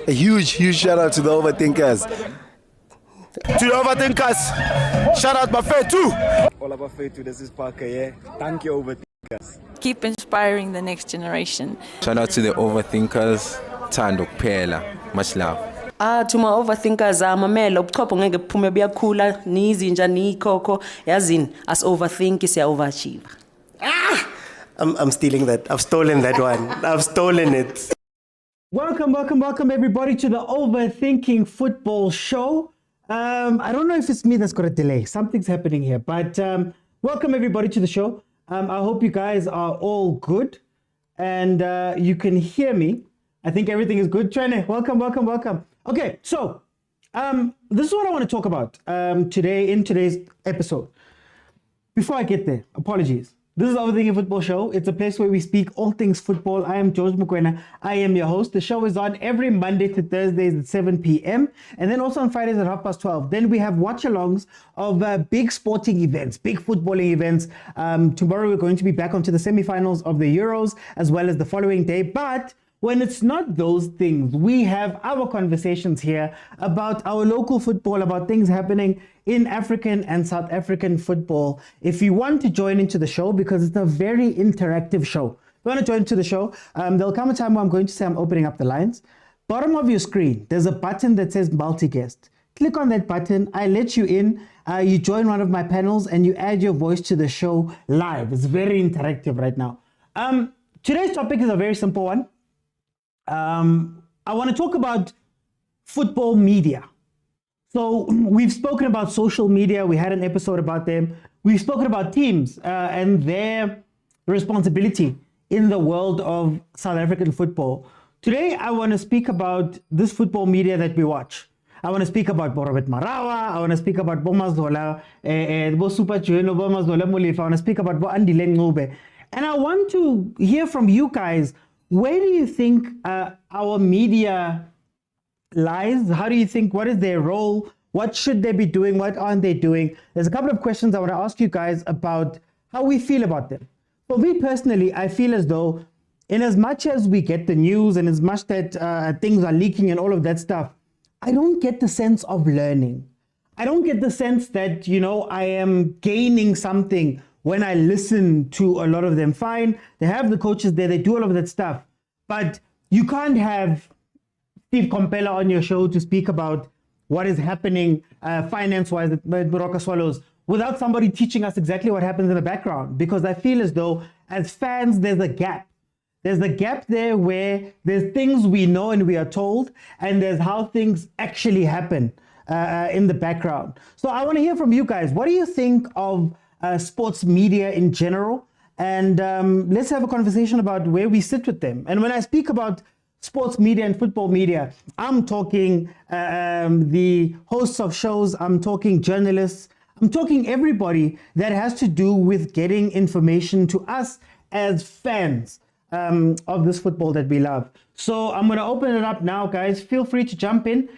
A huge shout out to the Overthinkers. To the Overthinkers, shout out Buffet too. All about faith, this is Parker, yeah. Thank you, Overthinkers. Keep inspiring the next generation. Shout out to the Overthinkers, Tando Pela, much love. To my Overthinkers, mamela ubuchopho ngeke buphume buyakhula nizinja nikhokho yazini as overthink siya overachieve. I'm stealing that. I've stolen that one. I've stolen it. Welcome everybody to the Overthinking Football Show. I don't know if it's me that's got a delay. Something's happening here, but welcome everybody to the show. I hope you guys are all good and you can hear me. I think everything is good. Trene, welcome. Okay, so this is what I want to talk about today in today's episode. Before I get there, apologies. This is Overthinking Football Show. It's a place where we speak all things football. I am George Mokwena. I am your host. The show is on every Monday to Thursdays at 7 p.m. and then also on Fridays at 12:30. Then we have watch-alongs of big sporting events, big footballing events. Tomorrow we're going to be back onto the semi-finals of the Euros as well as the following day. But when it's not those things, we have our conversations here about our local football, about things happening in African and South African football. If you want to join into the show, because it's a very interactive show, if you want to join into the show, there'll come a time where I'm going to say I'm opening up the lines. Bottom of your screen, there's a button that says multi-guest. Click on that button. I let you in. You join one of my panels and you add your voice to the show live. It's very interactive right now. Today's topic is a very simple one. I want to talk about football media. So we've spoken about social media. We had an episode about them. We've spoken about teams and their responsibility in the world of South African football. Today, I want to speak about this football media that we watch. I want to speak about Borobet Marawa. I want to speak about Bomazola, Bo Super Jueno, Bomazola Mulifa. I want to speak about Bo Andile Ngube. And I want to hear from you guys. Where do you think our media lies? How do you think, what is their role? What should they be doing? What aren't they doing? There's a couple of questions I want to ask you guys about how we feel about them. For me personally, I feel as though in as much as we get the news and as much that things are leaking and all of that stuff, I don't get the sense of learning. I don't get the sense that, you know, I am gaining something when I listen to a lot of them. Fine, they have the coaches there, they do all of that stuff. But you can't have Steve Kompella on your show to speak about what is happening finance-wise at Baroka Swallows without somebody teaching us exactly what happens in the background. Because I feel as though, as fans, there's a gap. There's a gap there where there's things we know and we are told, and there's how things actually happen in the background. So I want to hear from you guys. What do you think of sports media in general? And let's have a conversation about where we sit with them. And when I speak about sports media and football media, I'm talking the hosts of shows, I'm talking journalists, I'm talking everybody that has to do with getting information to us as fans of this football that we love. So I'm going to open it up now, guys. Feel free to jump in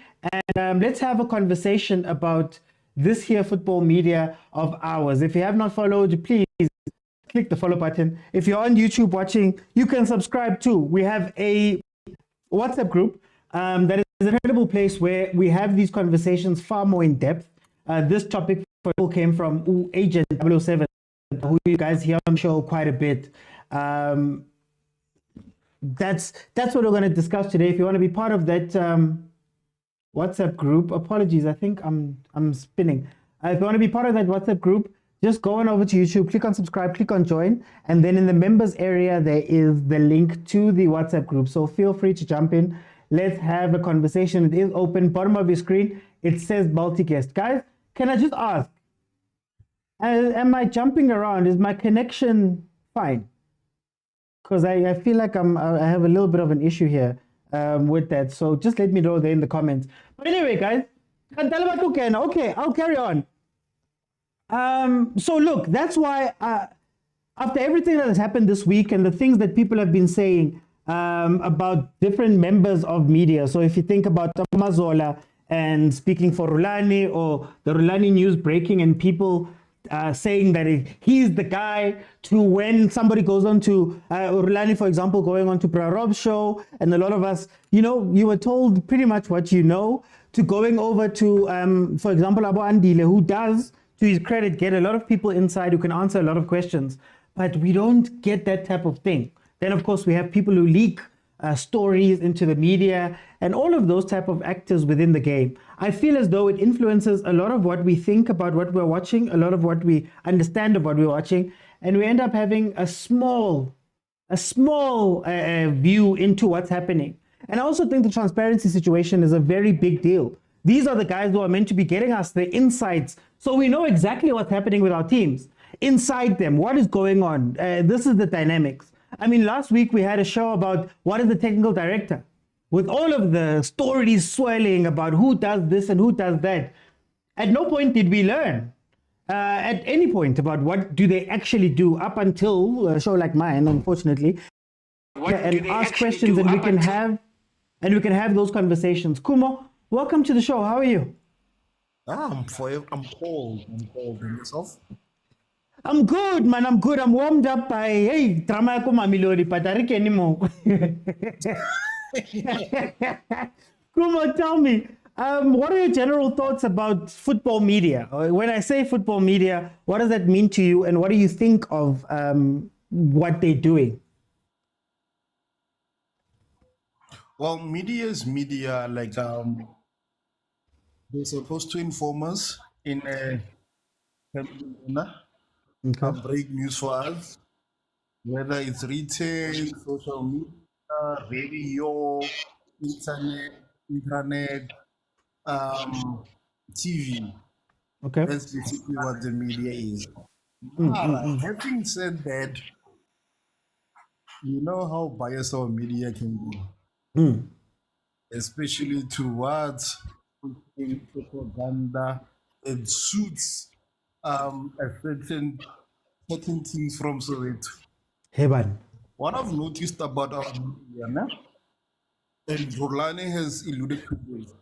and let's have a conversation about this here football media of ours. If you have not followed, please click the follow button. If you're on YouTube watching, you can subscribe too. We have a WhatsApp group that is an incredible place where we have these conversations far more in depth. This topic came from Agent 007, who you guys hear on the show quite a bit. That's what we're going to discuss today. If you want to be part of that WhatsApp group, apologies, I think I'm spinning. If you want to be part of that WhatsApp group, just go on over to YouTube, click on subscribe, click on join, and then in the members area, there is the link to the WhatsApp group. So feel free to jump in. Let's have a conversation. It is open. Bottom of your screen, it says multi-guest. Guys, can I just ask, am I jumping around? Is my connection fine? Because I feel like I have a little bit of an issue here with that. So just let me know there in the comments. But anyway, guys, okay, I'll carry on. So look, that's why after everything that has happened this week and the things that people have been saying about different members of media. So if you think about Mazola and speaking for Rulani, or the Rulani news breaking and people saying that he's the guy, to when somebody goes on to Rulani, for example, going on to Prarob's show, and a lot of us, you know, you were told pretty much what you know, to going over to, for example, Abo Andile, who does, to his credit, get a lot of people inside who can answer a lot of questions. But we don't get that type of thing. Then, of course, we have people who leak stories into the media and all of those type of actors within the game. I feel as though it influences a lot of what we think about what we're watching, a lot of what we understand of what we're watching, and we end up having a small view into what's happening. And I also think the transparency situation is a very big deal. These are the guys who are meant to be getting us the insights, so we know exactly what's happening with our teams. Inside them, what is going on? This is the dynamics. I mean, last week we had a show about what is the technical director, with all of the stories swirling about who does this and who does that. At no point did we learn at any point about what do they actually do, up until a show like mine, unfortunately. And ask questions, and we can have those conversations. Kumo, welcome to the show. How are you? I'm cold. I'm cold. And yourself? I'm good, man. I'm good. I'm warmed up by, hey, drama ko mamelodi, but I can't anymore. Kumo, tell me, what are your general thoughts about football media? When I say football media, what does that mean to you, and what do you think of what they're doing? Well, media is media. Like, they're supposed to inform us in a break news for us, whether it's retail, social media, radio, internet, TV. Okay. That's basically what the media is. Having said that, you know how biased our media can be, especially towards propaganda. It suits a certain things from Soweto. Heban. What I've noticed about our media, and Jordaan has alluded to this.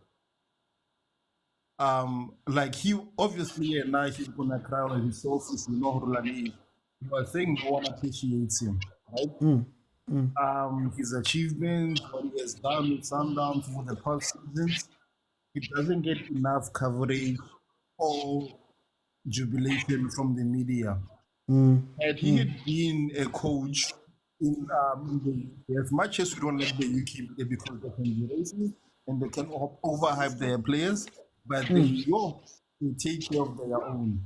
Like he obviously and now he's gonna cry on his sources, you know, Rulani. You are saying no one appreciates him, right? His achievements, what he has done with Sundowns for the past seasons, it doesn't get enough coverage or jubilation from the media. Had he had been a coach in as much as we don't like the UK media because they can be racist and they can overhype their players, but they take care of their own.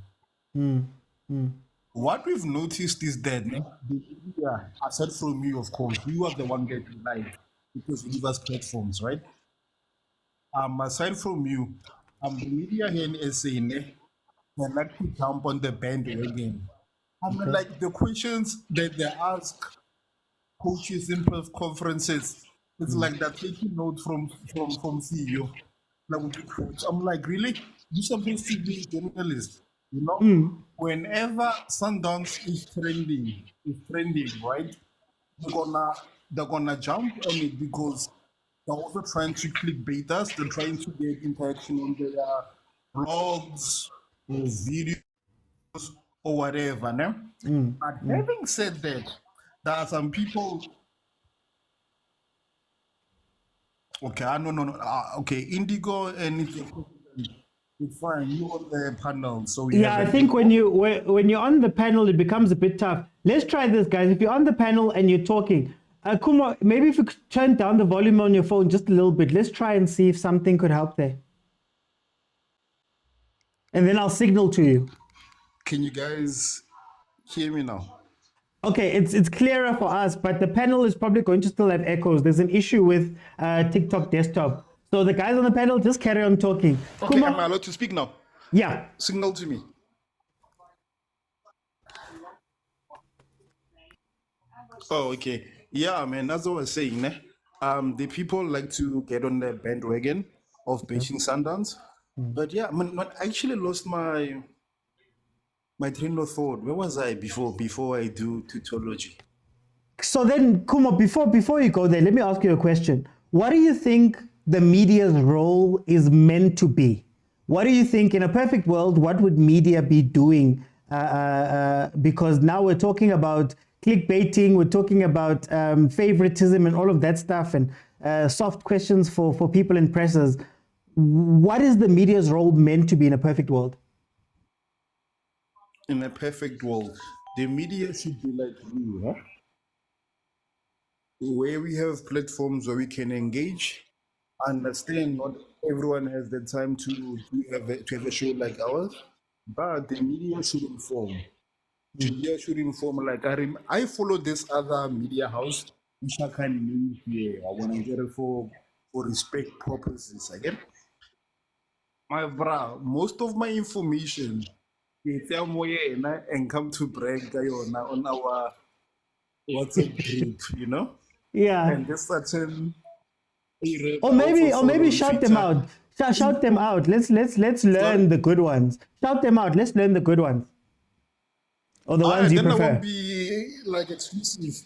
What we've noticed is that the media, aside from you, of course, you are the one that you like because you give us platforms, right? Aside from you, the media here in SA, they like to jump on the bandwagon. Like the questions that they ask coaches in press conferences, it's like they're taking notes from CEO. I'm like, really? You're supposed to be a journalist, you know? Whenever Sundowns is trending, right? They're gonna jump on it because they're also trying to clickbait us. They're trying to get interaction on their blogs or videos or whatever. But having said that, there are some people. Okay, no. Okay, Indigo and it's fine. You on the panel, so I think when you're on the panel, it becomes a bit tough. Let's try this, guys. If you're on the panel and you're talking, Kumo, maybe if you could turn down the volume on your phone just a little bit. Let's try and see if something could help there. And then I'll signal to you. Can you guys hear me now? Okay, it's clearer for us, but the panel is probably going to still have echoes. There's an issue with TikTok desktop. So the guys on the panel, just carry on talking. Okay, Kumo, am I allowed to speak now? Yeah. Signal to me. Oh, okay. Yeah, man, that's what I was saying. The people like to get on the bandwagon of bashing Sundowns. But yeah, I actually lost my train of thought. Where was I before I do tautology? So then, Kumo, before you go there, let me ask you a question. What do you think the media's role is meant to be? What do you think, in a perfect world, what would media be doing because now we're talking about clickbaiting, we're talking about favoritism and all of that stuff, and soft questions for people in presses. What is the media's role meant to be in a perfect world? In a perfect world, the media should be like you, huh? Where we have platforms where we can engage, understand not everyone has the time to have a show like ours, but the media should inform. Media should inform. Like I follow this other media house, which I can name here. I want to get it for respect purposes. Again, my bro, most of my information, it's and come to brag on our WhatsApp group, you know. Yeah. And there's certain Or maybe shout them out. Shout them out. Let's learn the good ones. Shout them out. Let's learn the good ones. Or the ones you then prefer. I won't be like exclusive.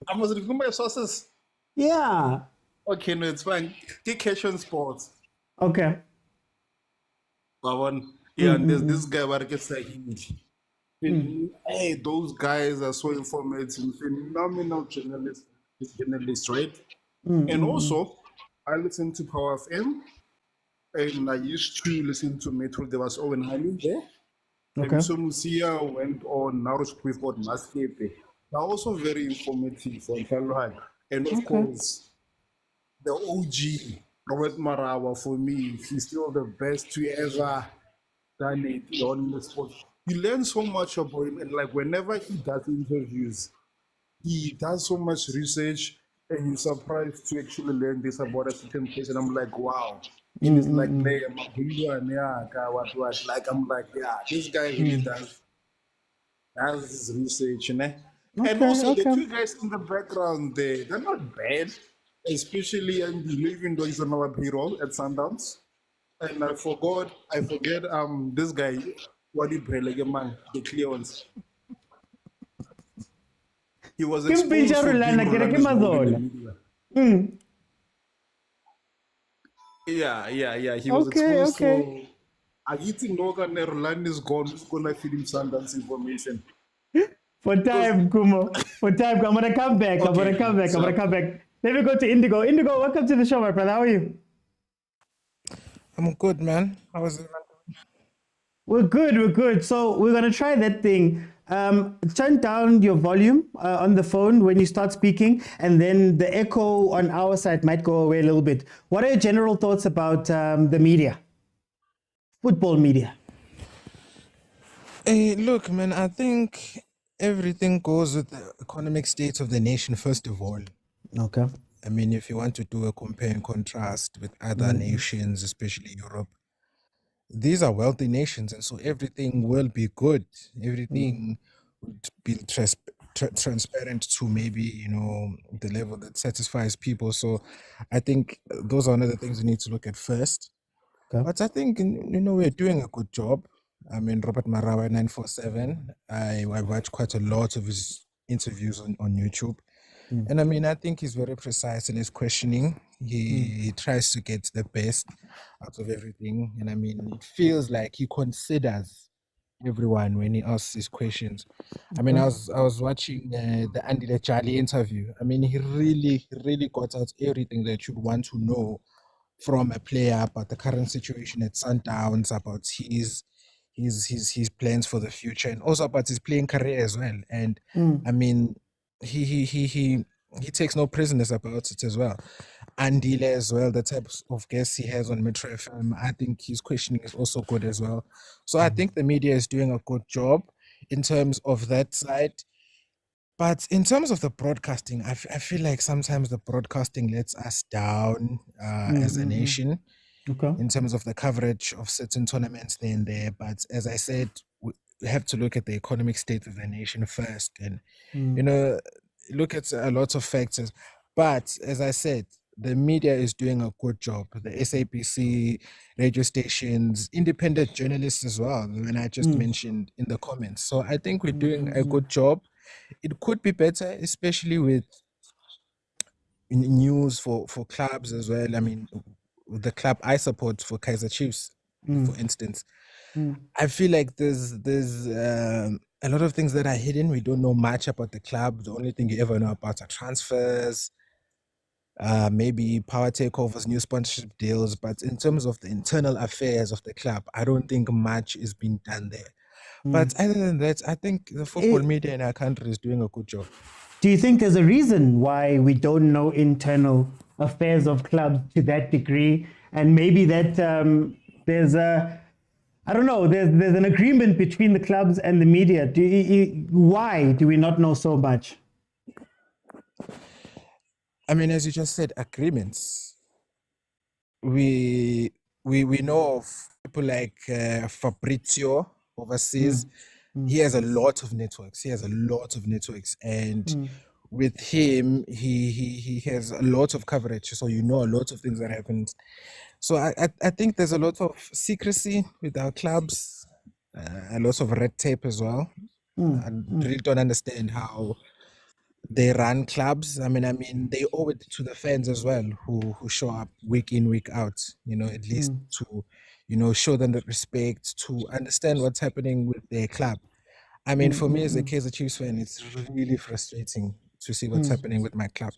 I must remember your sources. Yeah. Okay, no, it's fine. Take Cash on Sports. Okay. And there's this guy where I get huge. Hey, those guys are so informative, phenomenal journalists, right? And also, I listen to Power FM, and I used to listen to Metro. There was Owen Ahly there. Okay. And so Musia went on. Now we've got Motsepe. They're also very informative on Hello. And of course, the OG, Robert Marawa, for me, he's still the best to ever done it on the sport. You learn so much about him, and like whenever he does interviews, he does so much research, and you're surprised to actually learn this about a certain place. And I'm like, wow. And it's like, like I'm like, yeah, this guy really does his research, you know. And also the two guys in the background there, they're not bad, especially even though he's on our payroll at Sundowns. And I forget this guy, what did man, the clear ones. He was exposed to Yeah. He was exposed to. I think Logan Rulani is gone. Who's gonna feed him Sundowns information? For time, Kumo. For time, I'm gonna come back. I'm gonna come back. Let me go to Indigo. Indigo, welcome to the show, my brother. How are you? I'm good, man. How was it? We're good. So we're gonna try that thing. Turn down your volume on the phone when you start speaking, and then the echo on our side might go away a little bit. What are your general thoughts about the media? Football media. Hey, look, man, I think everything goes with the economic state of the nation, first of all. Okay. I mean, if you want to do a compare and contrast with other nations, especially Europe, these are wealthy nations, and so everything will be good. Everything would be transparent to maybe, the level that satisfies people. So I think those are one of the things we need to look at first. Okay. But I think, we're doing a good job. I mean, Robert Marawa 947, I watch quite a lot of his interviews on YouTube. And I mean, I think he's very precise in his questioning. He tries to get the best out of everything. And I mean, it feels like he considers everyone when he asks his questions. I mean, I was watching the Andy Charlie interview. I mean, he really got out everything that you'd want to know from a player about the current situation at Sundowns, about his plans for the future, and also about his playing career as well. And I mean, he takes no prisoners about it as well. Andile as well, the types of guests he has on Metro FM, I think his questioning is also good as well. So I think the media is doing a good job in terms of that side. But in terms of the broadcasting, I feel like sometimes the broadcasting lets us down as a nation in terms of the coverage of certain tournaments there and there. But as I said, we have to look at the economic state of the nation first and, look at a lot of factors. But as I said, the media is doing a good job. The SABC, radio stations, independent journalists as well, when I just mentioned in the comments. So I think we're doing a good job. It could be better, especially with news for clubs as well. I mean, the club I support for Kaizer Chiefs, for instance, I feel like there's a lot of things that are hidden. We don't know much about the club. The only thing you ever know about are transfers, maybe power takeovers, new sponsorship deals. But in terms of the internal affairs of the club, I don't think much is being done there. But other than that, I think the football media in our country is doing a good job. Do you think there's a reason why we don't know internal affairs of clubs to that degree? And maybe that there's I don't know, there's an agreement between the clubs and the media. Why do we not know so much? I mean, as you just said, agreements. We know of people like Fabrizio overseas. He has a lot of networks. And with him, he has a lot of coverage. So you know a lot of things that happen. So I think there's a lot of secrecy with our clubs, a lot of red tape as well. I really don't understand how they run clubs. I mean, they owe it to the fans as well, who show up week in, week out. At least to, show them the respect, to understand what's happening with their club. I mean, for me as a Kaizer Chiefs fan, it's really frustrating to see what's happening with my club.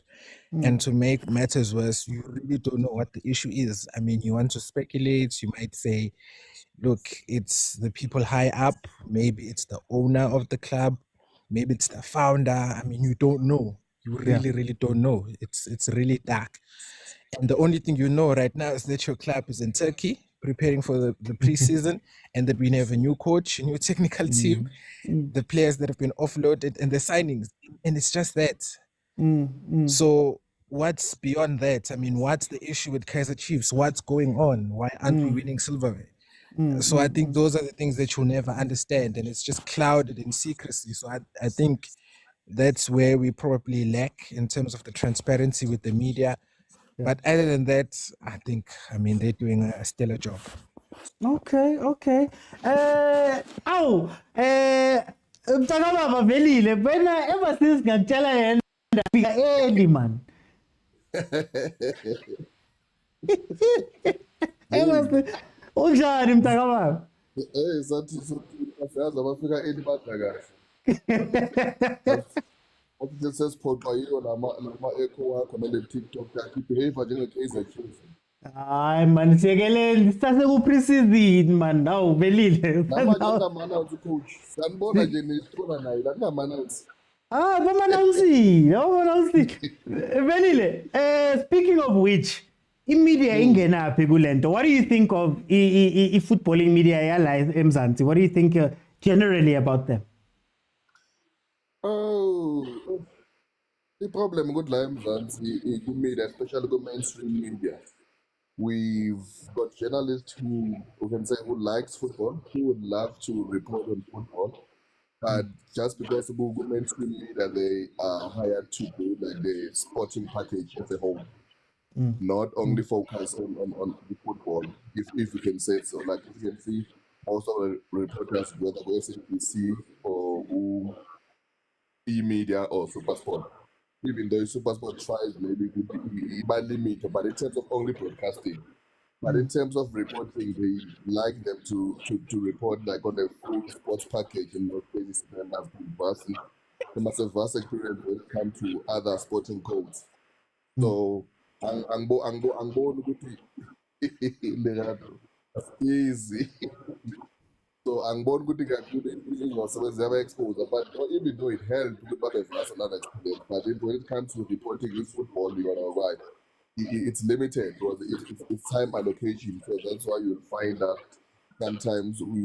And to make matters worse, you really don't know what the issue is. I mean, you want to speculate, you might say, look, it's the people high up, maybe it's the owner of the club, maybe it's the founder. I mean, you don't know. You really don't know. It's really dark. And the only thing you know right now is that your club is in Turkey preparing for the preseason, and that we have a new coach, a new technical team, the players that have been offloaded, and the signings. And it's just that. So what's beyond that? I mean, what's the issue with Kaizer Chiefs? What's going on? Why aren't we winning silverware? So I think those are the things that you'll never understand, and it's just clouded in secrecy. So I think that's where we probably lack in terms of the transparency with the media. But other than that, I think, they're doing a stellar job. Okay. Mtakababa velile, wena ever since ngakutshela yena fika early man. Unjani mtakababa? Sathi siyazi abafika eli badla kahle. Athi sesiphoqa yiyo lama-echo wakho nale TikTok yakho ibehave njenge-Kaizer Chiefs. Hayi man, siyekeleni sasekupreseason man. Awu velile. Namanje kungamanazi coach. Sanibona nje nisithola naye la kungamanazi. Bamanausi. Velile, speaking of which, i-media ingenaphi kulento. What do you think of i-footballing media yala eMzansi? What do you think generally about them? Oh, the problem with la eMzansi i-media, especially the mainstream media. We've got journalists who can say who likes football, who would love to report on football, but just because of the mainstream media, they are hired to do like the sporting package as a whole, not only focus on the football, if you can say so. Like you can see most of the reporters, whether go SABC or e-media or Supersport. Even though Supersport tries maybe by limit, but in terms of only broadcasting, but in terms of reporting, they like them to report like on the full sports package, and not cases they must have vast experience when it comes to other sporting codes. So angiboni ukuthi easy. So angiboni ukuthi kakhulu izingosebenzi yaba-expose, but even though it helped ukuthi babe-vast another experience, but when it comes to reporting in football, you are right, it's limited because it's time allocation. So that's why you'll find that sometimes we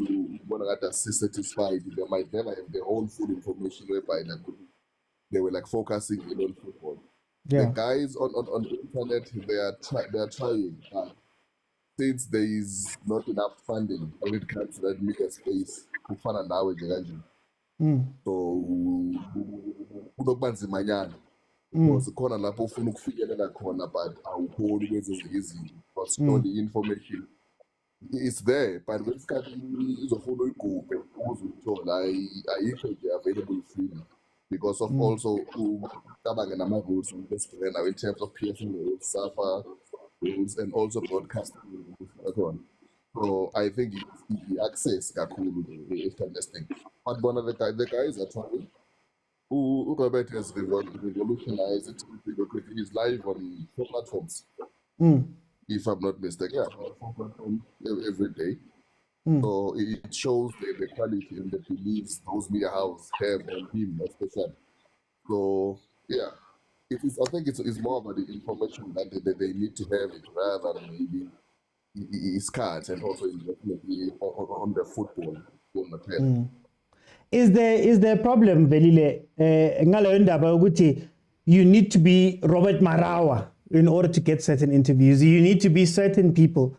want to get satisfied. They might never have the whole full information whereby they were like focusing in on football. The guys on the internet, they are trying. Since there is not enough funding when it comes to that media space, kufana nawe nje kanje. So kunokuba nzima nyana. Because khona lapho ufuna ukufikelela khona but awukhoni ukwenza izinto because the information is there, but when isikhathi izofuna uyigubhe ukuze uyithola ayikho nje available freely because of also ucabange nama-rules now in terms of PFL rules, SAFA rules, and also broadcasting rules. So I think he access kakhulu the thing. But one of the guys are trying. Who Robert has revolutionized it. He's live on 4 platforms. If I'm not mistaken, yeah, 4 platforms every day. So it shows the quality and the beliefs those media houses have on him, especially. So yeah, I think it's more about the information that they need to have it rather than maybe his cards and also definitely on the football on the pitch. Is there a problem, Velile? Ngaleyo ndaba ukuthi you need to be Robert Marawa in order to get certain interviews. You need to be certain people.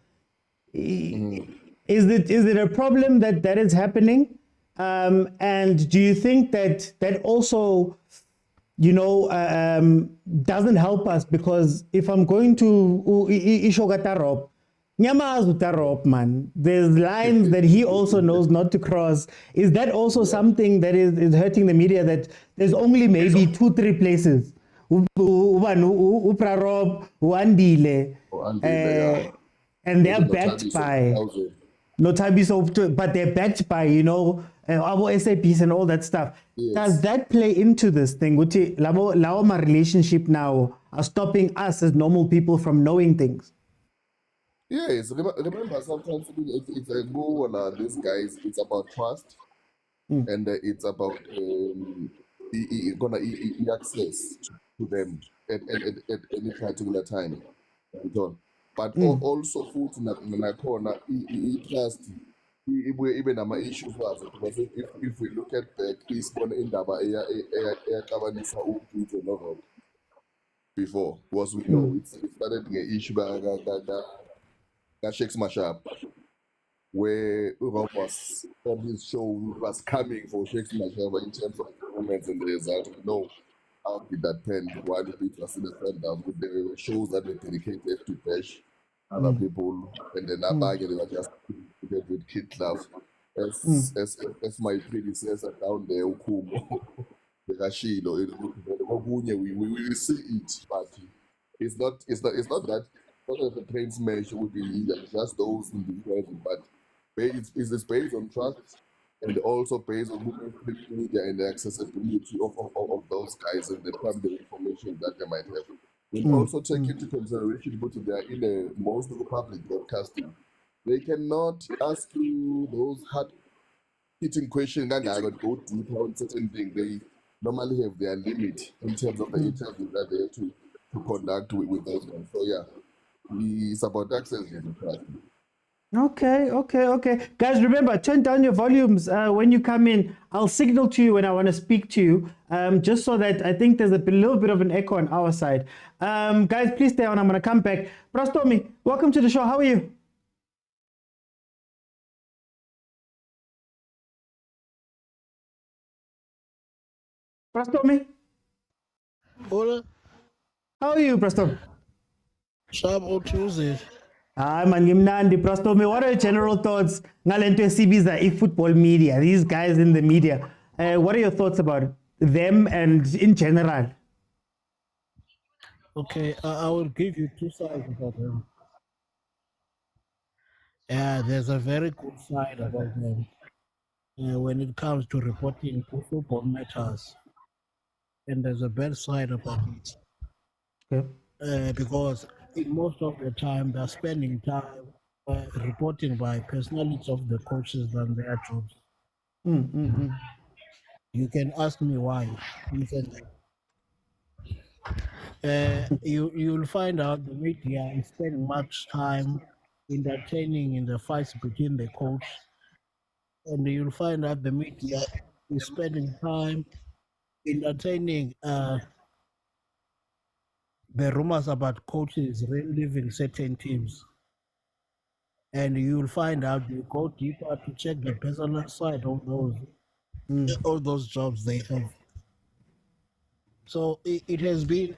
Is it a problem that is happening? And do you think that also, doesn't help us? Because if I'm going to Ishogatarop, Nyamazutarop, man, there's lines that he also knows not to cross. Is that also something that is hurting the media, that there's only maybe 2-3 places? Uprarop, Wandile, and they're backed by Notabiso, but they're backed by, our SAPs and all that stuff. Yes. Does that play into this thing? Our relationship now are stopping us as normal people from knowing things. Yes, remember sometimes it's a go on these guys. It's about trust, and it's about access to them at any particular time. But also food na corner trust even ama issues was, because if we look at back, is gonna end up before, was we know it started an issue that shakes my shop, where Europe was on his show was coming for Shakes my shop in terms of performance and the result. We know how did that pen why the beat was in the Sundowns, with the shows that were dedicated to bash other people, and then that bag they were just with kid love. As my predecessor down there, Ukumo, the Rashido, we will see it, but it's not that. Not as a train smash would be needed, just those individuals, but it's based on trust and also based on media and the accessibility of those guys and the primary information that they might have. We also take into consideration that they are in the most of the public broadcasting. They cannot ask you those hard-hitting questions and I would go deeper on certain things. They normally have their limit in terms of the interview that they have to conduct with those guys. So yeah. It's about access. Okay. Guys, remember, turn down your volumes when you come in. I'll signal to you when I want to speak to you, just so that I think there's a little bit of an echo on our side. Guys, please stay on. I'm going to come back. Prastomi, welcome to the show. How are you? Prastomi? Hola. How are you, Prastomi? Sharp or Tuesday. Man, Gimnandi, Prastomi, what are your general thoughts? Ngalento CBs football media, these guys in the media. What are your thoughts about them and in general? Okay, I will give you 2 sides about them. There's a very good side about them when it comes to reporting football matters, and there's a bad side about it. Okay. Because most of the time they're spending time reporting by personalities of the coaches than their jobs. You can ask me why. You'll find out the media is spending much time entertaining in the fights between the coach, and you'll find out the media is spending time entertaining the rumors about coaches leaving certain teams. And you'll find out, you go deeper to check the personal side of those jobs they have. So it has been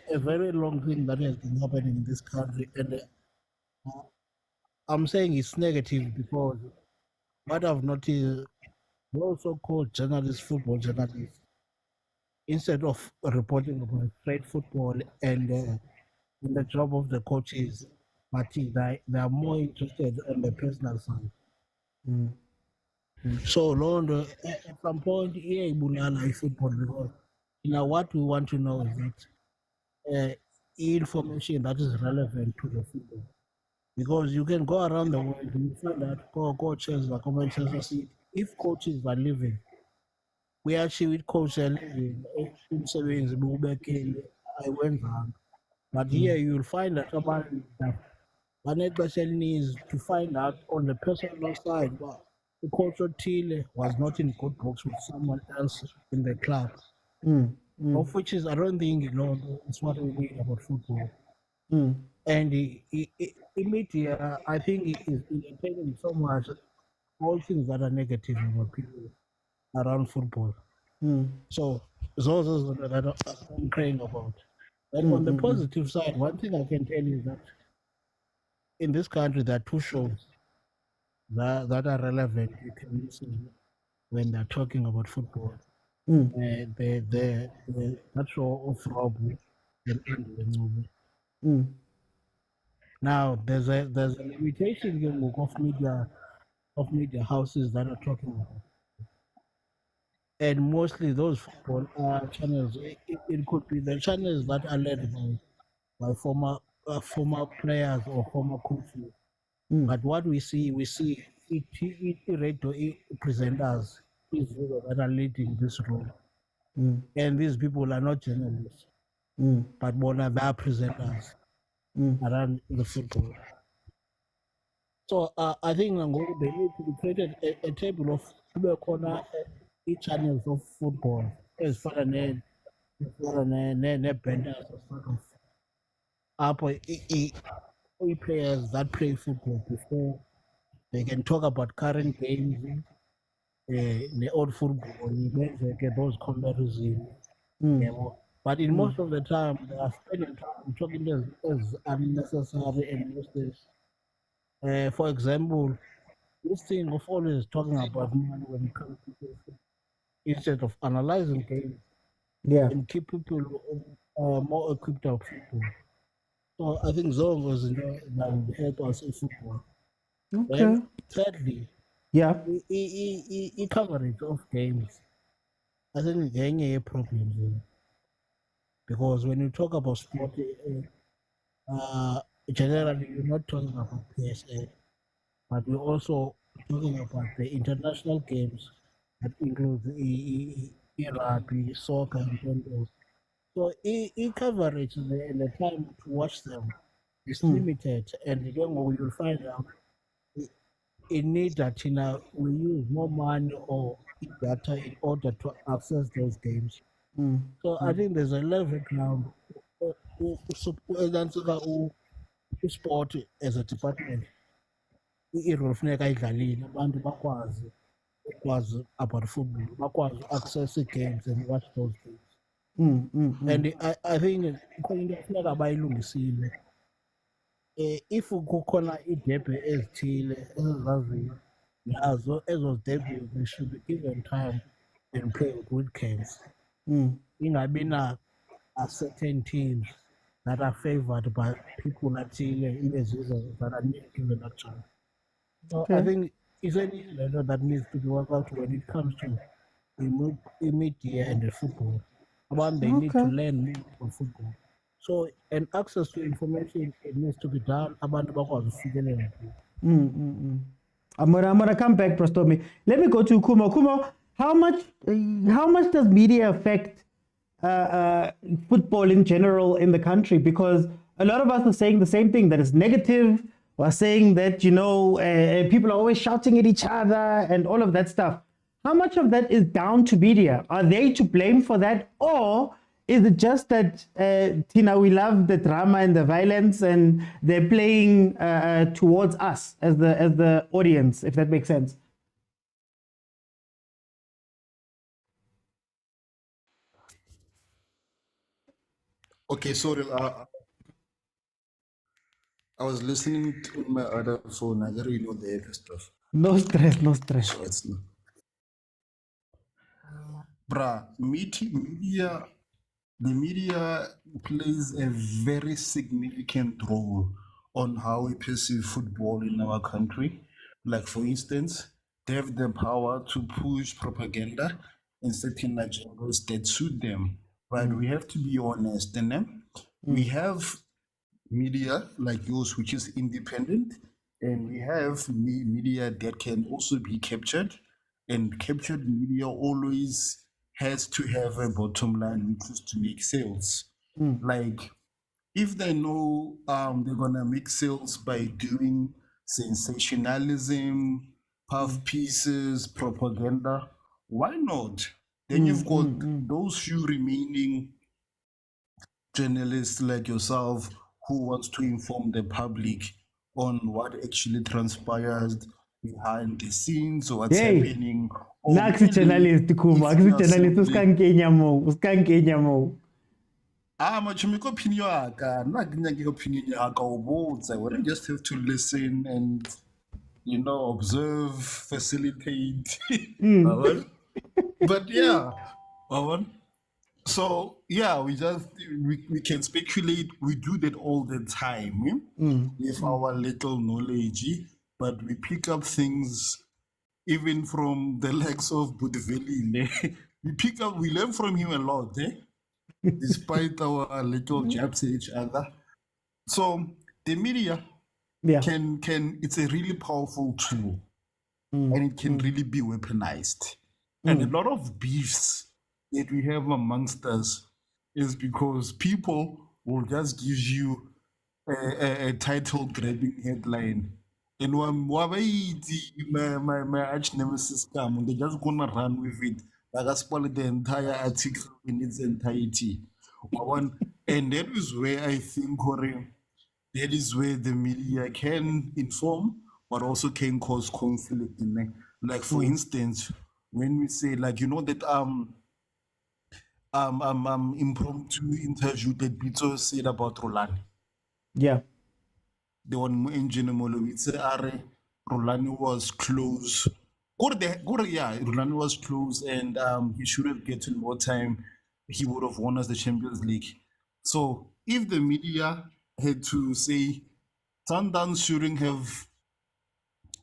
a very long thing that has been happening in this country, and I'm saying it's negative because what I've noticed, those so-called journalists, football journalists, instead of reporting about straight football and the job of the coaches, but they are more interested on the personal side. So, Lord, at some point, yeah, Bulala is football because what we want to know is that information that is relevant to the football. Because you can go around the world and you find that coaches, like Manchester City, if coaches are living, we actually with coaches living, but here you'll find that someone needs to find out on the personal side, but the culture Tile was not in good books with someone else in the club. Of which is, I don't think, it's what we need about football. And media, I think it is entertaining so much all things that are negative about people around football. So those are that I'm crying about. And on the positive side, one thing I can tell you is that in this country there are two shows that are relevant. You can listen when they're talking about football. That show of Rob and Andy. Now there's a limitation of media houses that are talking about, and mostly those football channels. It could be the channels that are led by former players or former coaches. But what we see radio presenters that are leading this role, and these people are not journalists, but more than they are presenters around the football. So I think they need to be created a table of each channels of football as far as benders or sort of players that play football before they can talk about current games, the old football, get those comparisons. But in most of the time, they are spending time talking as unnecessary and useless. For example, this thing of always talking about money when it comes to football, instead of analyzing games and keep people more equipped of football. So I think Zongo that would help us in football. Okay. Then, thirdly, coverage of games. I think there's a problem here. Because when you talk about sport, generally you're not talking about PSA, but you're also talking about the international games that include rugby, soccer, and football. So coverage and the time to watch them is limited, and again you'll find out in need that we use more money or data in order to access those games. So I think there's a level ground sport as a department. Irofuneka idlalile abantu bakwazi about football, bakwazi access games and watch those games. And I think kufuneka bayilungisile. If kukhona idebe ezithile ezaziyo nazo ezo debut, they should be given time and play with games. Ingabi na certain teams that are favored by people that are not given that chance. So I think it's an issue that needs to be worked out when it comes to the media and the football. They need to learn more about football. So, and access to information, it needs to be done. I'm gonna come back, Prastomi. Let me go to Kumo. Kumo, how much does media affect football in general in the country? Because a lot of us are saying the same thing, that it's negative. We're saying that, people are always shouting at each other and all of that stuff. How much of that is down to media? Are they to blame for that? Or is it just that, we love the drama and the violence and they're playing towards us as the audience, if that makes sense? Okay, sorry. I was listening to my other phone. I don't really know the other stuff. No stress, no stress. So it's not. Media, the media plays a very significant role on how we perceive football in our country. Like, for instance, they have the power to push propaganda in certain agendas that suit them. But we have to be honest, and then we have media like yours, which is independent, and we have media that can also be captured, and captured media always has to have a bottom line, which is to make sales. Like, if they know they're gonna make sales by doing sensationalism, puff pieces, propaganda, why not? Then you've got those few remaining journalists like yourself who wants to inform the public on what actually transpires behind the scenes or what's happening. Naksi journalist Kuma, journalist uskankenya mo. Machumiko opinion yaka, naginyaki opinion yaka ubodza. We don't just have to listen and, you know, observe, facilitate. But yeah, so yeah, we can speculate. We do that all the time with our little knowledge, but we pick up things even from the likes of Budiveli. We learn from him a lot, despite our little jabs at each other. So the media can it's a really powerful tool, and it can really be weaponized. And a lot of beefs that we have amongst us is because people will just give you a title grabbing headline. And when my arch nemesis come, they're just gonna run with it. Like I spoil the entire article in its entirety. And that is where I think that is where the media can inform, but also can cause conflict. Like, for instance, when we say, like, you know, that impromptu interview that Pitso said about Rulani. Yeah. The one engine Rulani was close. Rulani was close, and he should have gotten more time. He would have won us the Champions League. So if the media had to say Sundowns shouldn't have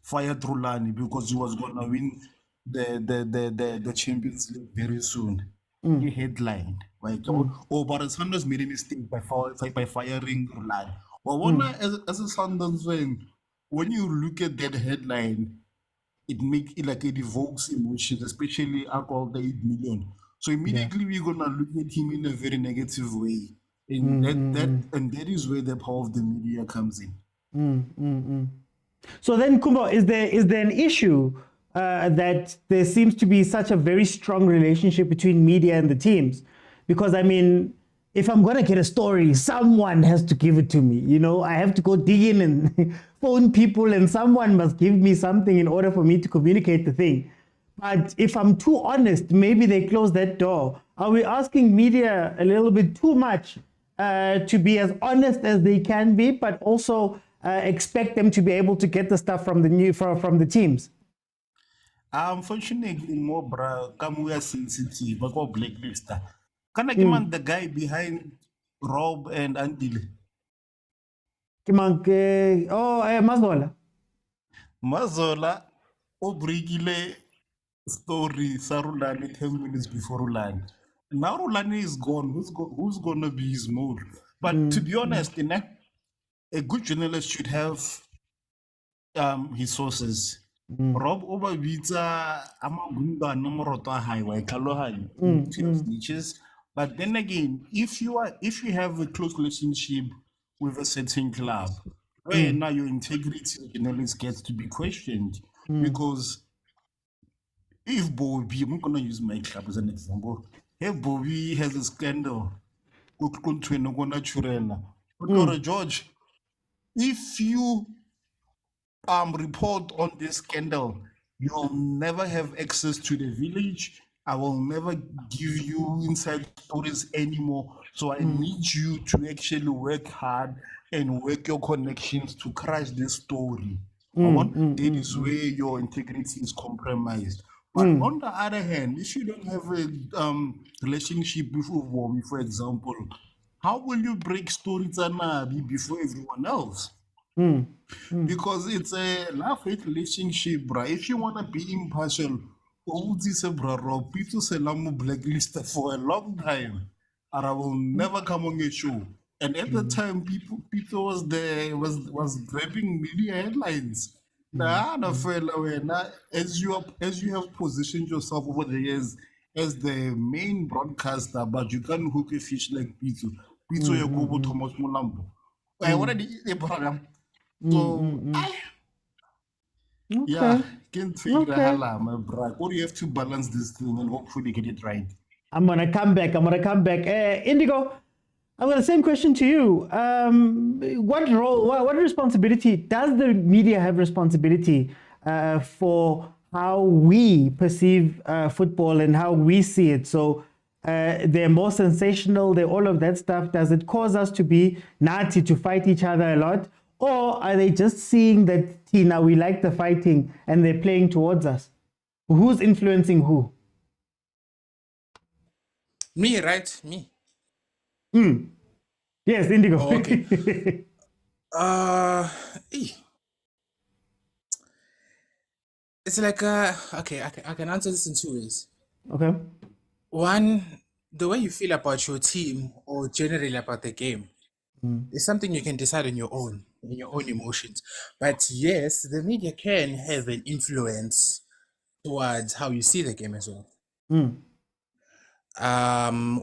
fired Rulani because he was gonna win the Champions League very soon. The headline, right? But Sundowns made a mistake by firing Rulani. Well, as a Sundowns fan, when you look at that headline, it evokes emotions, especially alcohol the 8 million. So immediately we're gonna look at him in a very negative way, and that is where the power of the media comes in. So then, Kumbo, is there an issue that there seems to be such a very strong relationship between media and the teams? Because I mean, if I'm gonna get a story, someone has to give it to me. You know, I have to go dig in and phone people, and someone must give me something in order for me to communicate the thing. But if I'm too honest, maybe they close that door. Are we asking media a little bit too much to be as honest as they can be, but also expect them to be able to get the stuff from the teams? Unfortunately, more we are sensitive, but go blacklist. Can I give the guy behind Rob and Andile? Mazola, Obrigile story, Sarulani 10 minutes before Rulani. Now Rulani is gone. Who's gonna be his mode? But to be honest, a good journalist should have his sources. Rob Obervita, Amagunda, Nomorota Highway, Kalohan, niches. But then again, if you have a close relationship with a certain club, where now your integrity as a journalist gets to be questioned, because if Bobby, I'm gonna use my club as an example. If Bobby has a scandal, George, if you report on this scandal, you'll never have access to the village. I will never give you inside stories anymore. So I need you to actually work hard and work your connections to crash this story. That is where your integrity is compromised. But on the other hand, if you don't have a relationship with Uvomi, for example, how will you break stories before everyone else? Because it's a love-hate relationship, bro. If you want to be impartial, Pitso Selamo blacklisted for a long time, and I will never come on your show. And at the time, people was there, was grabbing media headlines. Nah, no fella, as you have positioned yourself over the years as the main broadcaster, but you can't hook a fish like Pitso. Pitso Yakubu Thomas Mulambo. I already the program. So yeah, can't figure out, my brother. What do you have to balance this thing and hopefully get it right? I'm gonna come back. Indigo, I've got the same question to you. What role, what responsibility does the media have responsibility for how we perceive football and how we see it? So they're more sensational, they're all of that stuff. Does it cause us to be naughty, to fight each other a lot? Or are they just seeing that, Tina, we like the fighting and they're playing towards us? Who's influencing who? Me, right? Me. Yes, Indigo. Oh, okay. It's like, okay, I can answer this in two ways. Okay. One, the way you feel about your team or generally about the game is something you can decide on your own, in your own emotions. But yes, the media can have an influence towards how you see the game as well.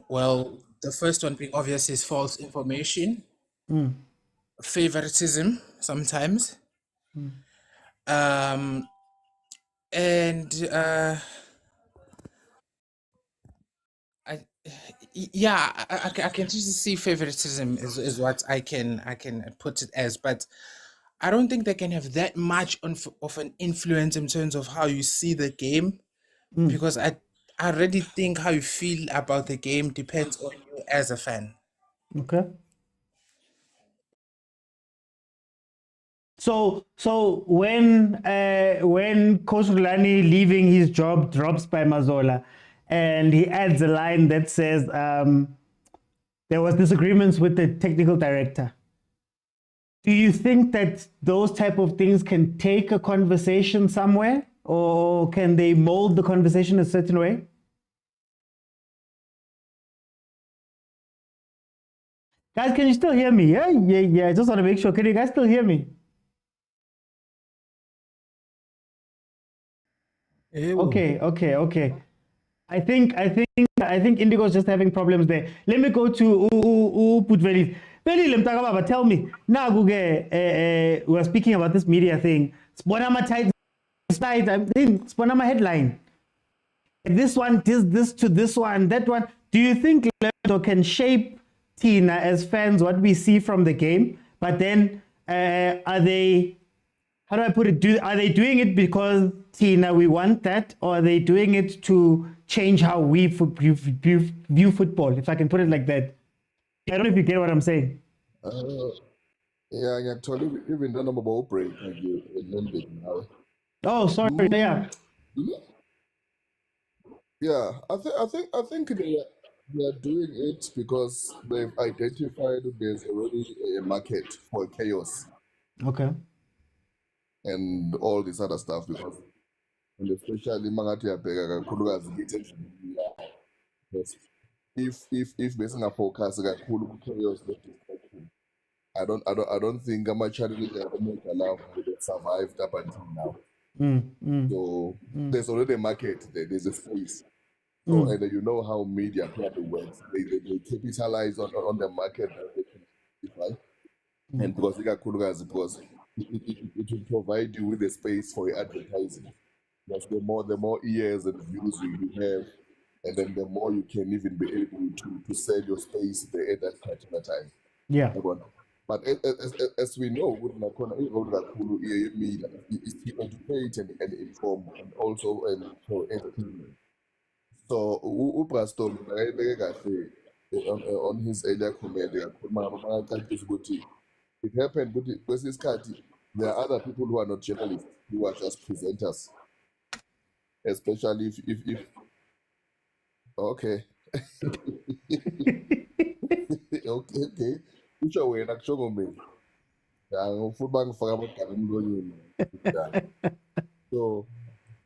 Well, the first one being obvious is false information, favoritism sometimes, and I can just see favoritism is what I can put it as, but I don't think they can have that much of an influence in terms of how you see the game, because I already think how you feel about the game depends on you as a fan. Okay. So when Coach Rulani leaving his job drops by Mazola, and he adds a line that says there was disagreements with the technical director. Do you think that those type of things can take a conversation somewhere, or can they mold the conversation a certain way? Guys, can you still hear me? Yeah. I just want to make sure. Can you guys still hear me? Okay. I think Indigo's just having problems there. Let me go to Putveli. Tell me. Now, we're speaking about this media thing. Sponama headline. This one, this to this one, that one. Do you think Lando can shape Tina as fans what we see from the game? But then, are they? How do I put it? Are they doing it because, Tina, we want that? Or are they doing it to change how we view football, if I can put it like that? I don't know if you get what I'm saying. Yeah, actually, even the number of break. Oh, sorry. Yeah. Yeah, I think they are doing it because they've identified there's already a market for chaos. Okay. And all this other stuff, because and especially if basing a focus chaos, I don't think challenges are allowed to survive up until now. So there's already a market there, there's a space. So and you know how media probably works. They capitalize on the market that they can identify. And because because it will provide you with a space for your advertising. Because the more ears and views you have, and then the more you can even be able to sell your space there at that particular time. Yeah. But as we know, media is to educate and inform, and also for entertainment. So Uprastom on his earlier comment, it happened with this card. There are other people who are not journalists, who are just presenters. Especially if okay. okay. Which way Yeah, football ngifaka amagama emlonyeni. Yeah. So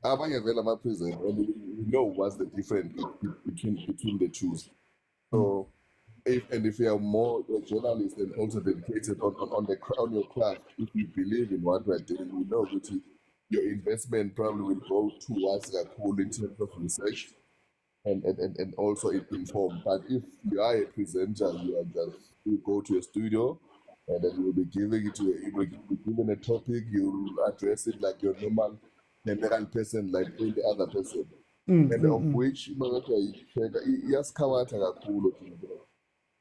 abanye vele ama-present and we know what's the difference between the two. So if you are more a journalist and also dedicated on your craft, if you believe in what we are doing, we know that your investment probably will go towards the cool in terms of research and also inform. But if you are a presenter, you go to a studio and then you will be giving it to you will be given a topic, you address it like your normal general person, like any other person. And of which iyasikhawatha kakhulu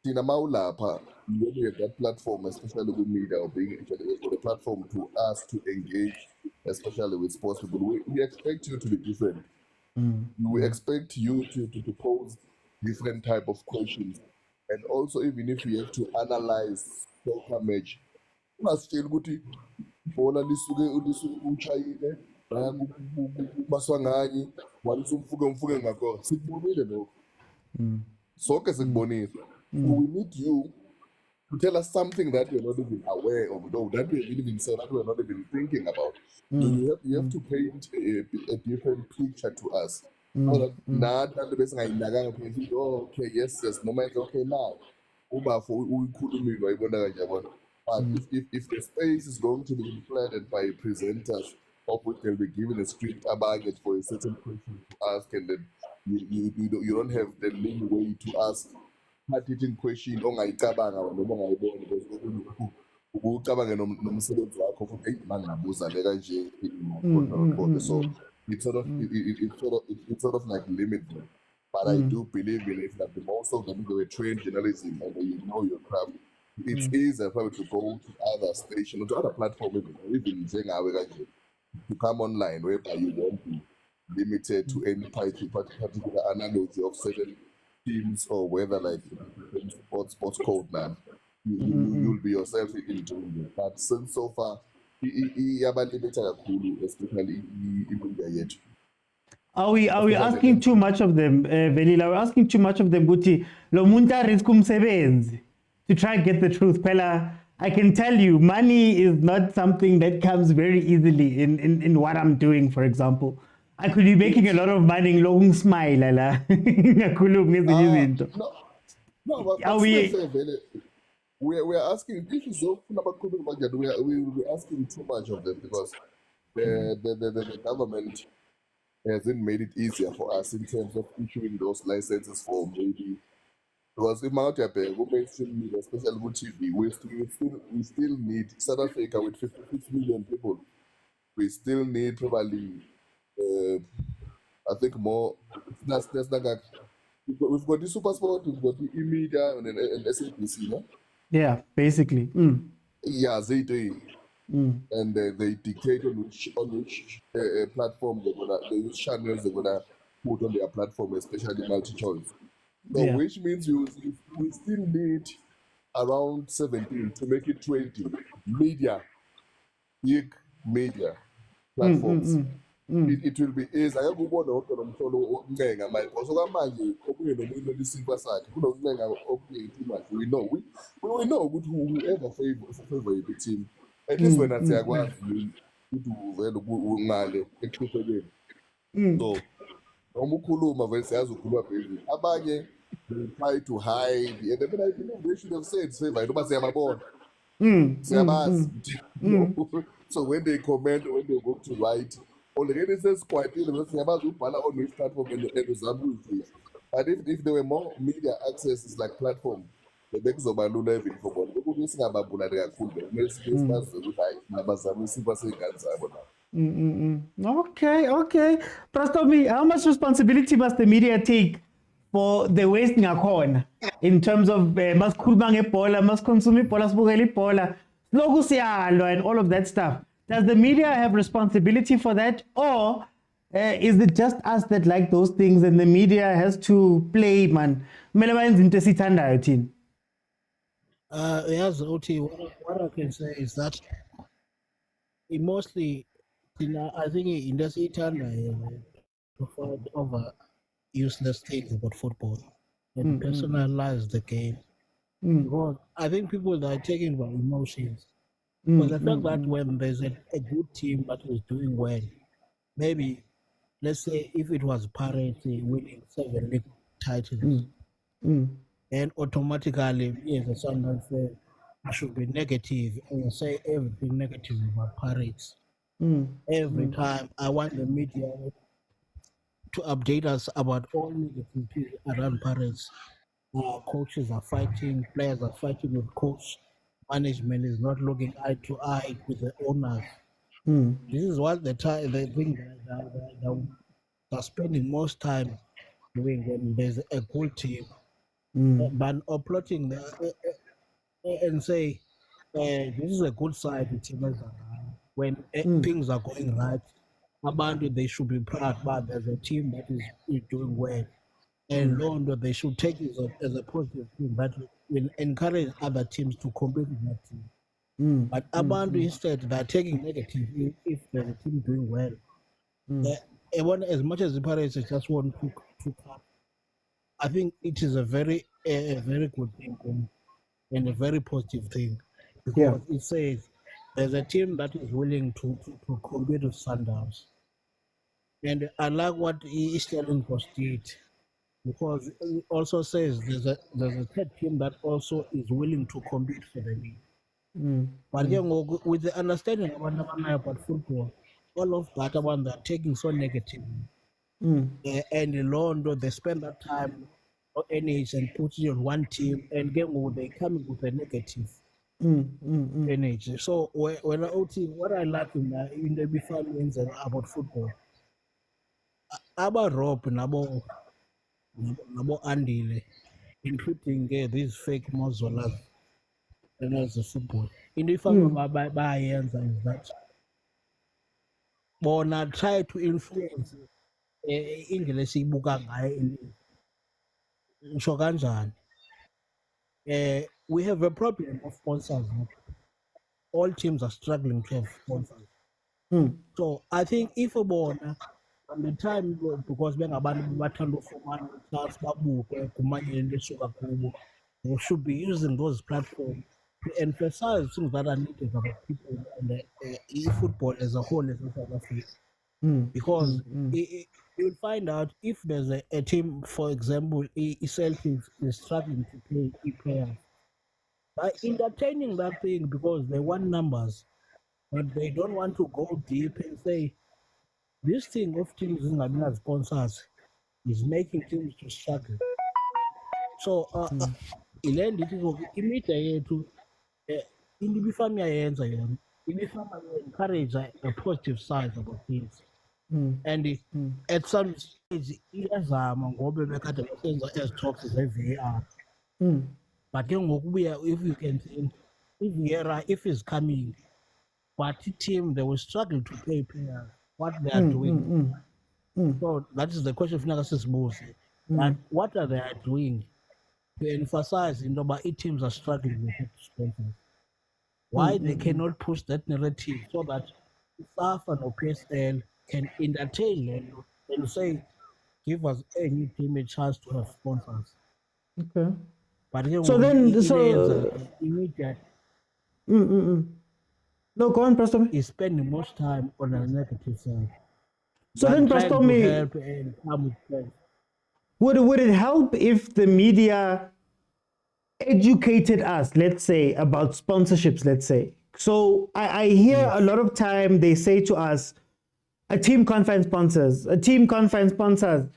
thina mawulapha when you have that platform, especially with media or being actually for the platform to us to engage, especially with sports people, we expect you to be different. We expect you to pose different type of questions, and also even if we have to analyze soccer match, ungasitsheli ukuthi ibhola lisuke utshayile baswa nganye walisa umfuke ngakho sikubonile lokho sonke sikubonile. So we need you to tell us something that we're not even aware of, no, that we're even so that we're not even thinking about. So you have to paint a different picture to us. So that not the person oh, okay, yes, no matter okay now. But if the space is going to be flooded by presenters, of which they'll be given a script about it for a certain question to ask, and then you don't have the leeway to ask hard-hitting question ongayicabanga noma ongayibona because ucabange nomsebenzi wakho futhi hey mangabuza le kanje so it's sort of like limited. But I do believe in it that the most of them were trained journalism and you know your craft. It's easier probably to go to other stations or to other platforms, even to come online whereby you won't be limited to any particular analogy of certain teams or whether like sports code, man. You'll be yourself in doing it. But since so far, especially in India yet. Are we asking too much of them, Velila? We're asking too much of them, Guti. Lo munta riskumsebenzi to try and get the truth. Pella, I can tell you, money is not something that comes very easily in what I'm doing, for example. I could be making a lot of money, long smile, no, but we're asking, this is so we're asking too much of them because the government hasn't made it easier for us in terms of issuing those licenses for maybe because if Motaung who mainstream media, especially with TV, we still need South Africa with 56 million people. We still need probably I think more. That's like we've got the supersport, we've got the media and SABC, no? Yeah, basically. Yeah, they do. And they dictate on which platform which channels they're gonna put on their platform, especially multi-choice. So which means we still need around 17 to make it 20 big media platforms. It will be easy. I go on the umhlolo oncenga manje ngoba manje okunye nomuntu lesimba sakhe kunokuncenga okuningi too much. We know ukuthi whoever favor a team at least when I say akwazi ukuthi uvele ungale eqhubekeni. So noma ukhuluma vele siyazi ukhuluma phezulu abanye they try to hide and then I believe they should have said favor noma siyababona siyabazi. So when they comment, when they go to write, already says quite siyabazi ubhala on which platform and uzama uyifisa. But if there were more media access like platform bekuzoba lula even for bona ukuthi singababulali kakhulu mesibazi ukuthi hayi nabazama isipha sey'ngane zabo na. Okay. Prastomi, how much responsibility must the media take for the waste ngakhona in terms of masikhuluma ngebhola, masiconsume ibhola, sibukele ibhola, loku siyalwa and all of that stuff? Does the media have responsibility for that, or is it just us that like those things and the media has to play, man? Kumele bayenze into esithandayo thina. Yes, OT, what I can say is that mostly, I think industry turned to fight over useless things about football and personalize the game. Because I think people that are taken by emotions But the fact that when there's a good team that is doing well, maybe let's say if it was Pirates winning 7 league titles, then automatically me as a Sundowns fan, I should be negative and say everything negative about Pirates. Every time I want the media to update us about all negative things around Pirates. Coaches are fighting, players are fighting with coach, management is not looking eye to eye with the owners. This is what the thing that they're spending most time doing when there's a good team. But uploading and say, this is a good side, the team is when things are going right, about they should be proud, but there's a team that is doing well. And London, they should take it as a positive thing that will encourage other teams to compete with that team. But Abandu instead, they're taking negative if there's a team doing well. As much as the Pirates just want to come, I think it is a very good thing and a very positive thing because it says there's a team that is willing to compete with Sundowns. And I like what Stellenbosch did. Because it also says there's a third team that also is willing to compete for the league. But with the understanding about football, all of that one they're taking so negatively. And in London, they spend that time or energy and put it on one team, and they come with a negative energy. So when what I like in the before about football, about Rob and about Andile, including these fake Mozolas and as a football. In the family by is that Bona try to influence English ibuka ngayo ngisho kanjani. We have a problem of sponsors. All teams are struggling to have sponsors. So I think if a Bona at the time, because when abantu bathanda ufumana chance babuke kumanye lesuka kubo, they should be using those platforms to emphasize things that are needed about people and football as a whole in South Africa. Because you'll find out if there's a team, for example, Celtics is struggling to pay players. By entertaining that thing because they want numbers, but they don't want to go deep and say, this thing of teams in sponsors is making teams to struggle. So, immediately to in the family encourage a positive side about things. And at some stage, as talks is VAR. But if you can see, if it's coming, but the team they will struggle to pay players what they are doing. So that is the question for Nagas's mostly. And what are they doing to emphasize but teams are struggling with sponsors? Why they cannot push that narrative so that staff and OPSL can entertain them and say, give us any team a chance to have sponsors. Okay. But immediate. No, go on, Pastor. He's spending most time on a negative side. So then, Pastor, would it help if the media educated us, let's say, about sponsorships, let's say? So I hear a lot of time they say to us, a team can't find sponsors, a team can't find sponsors.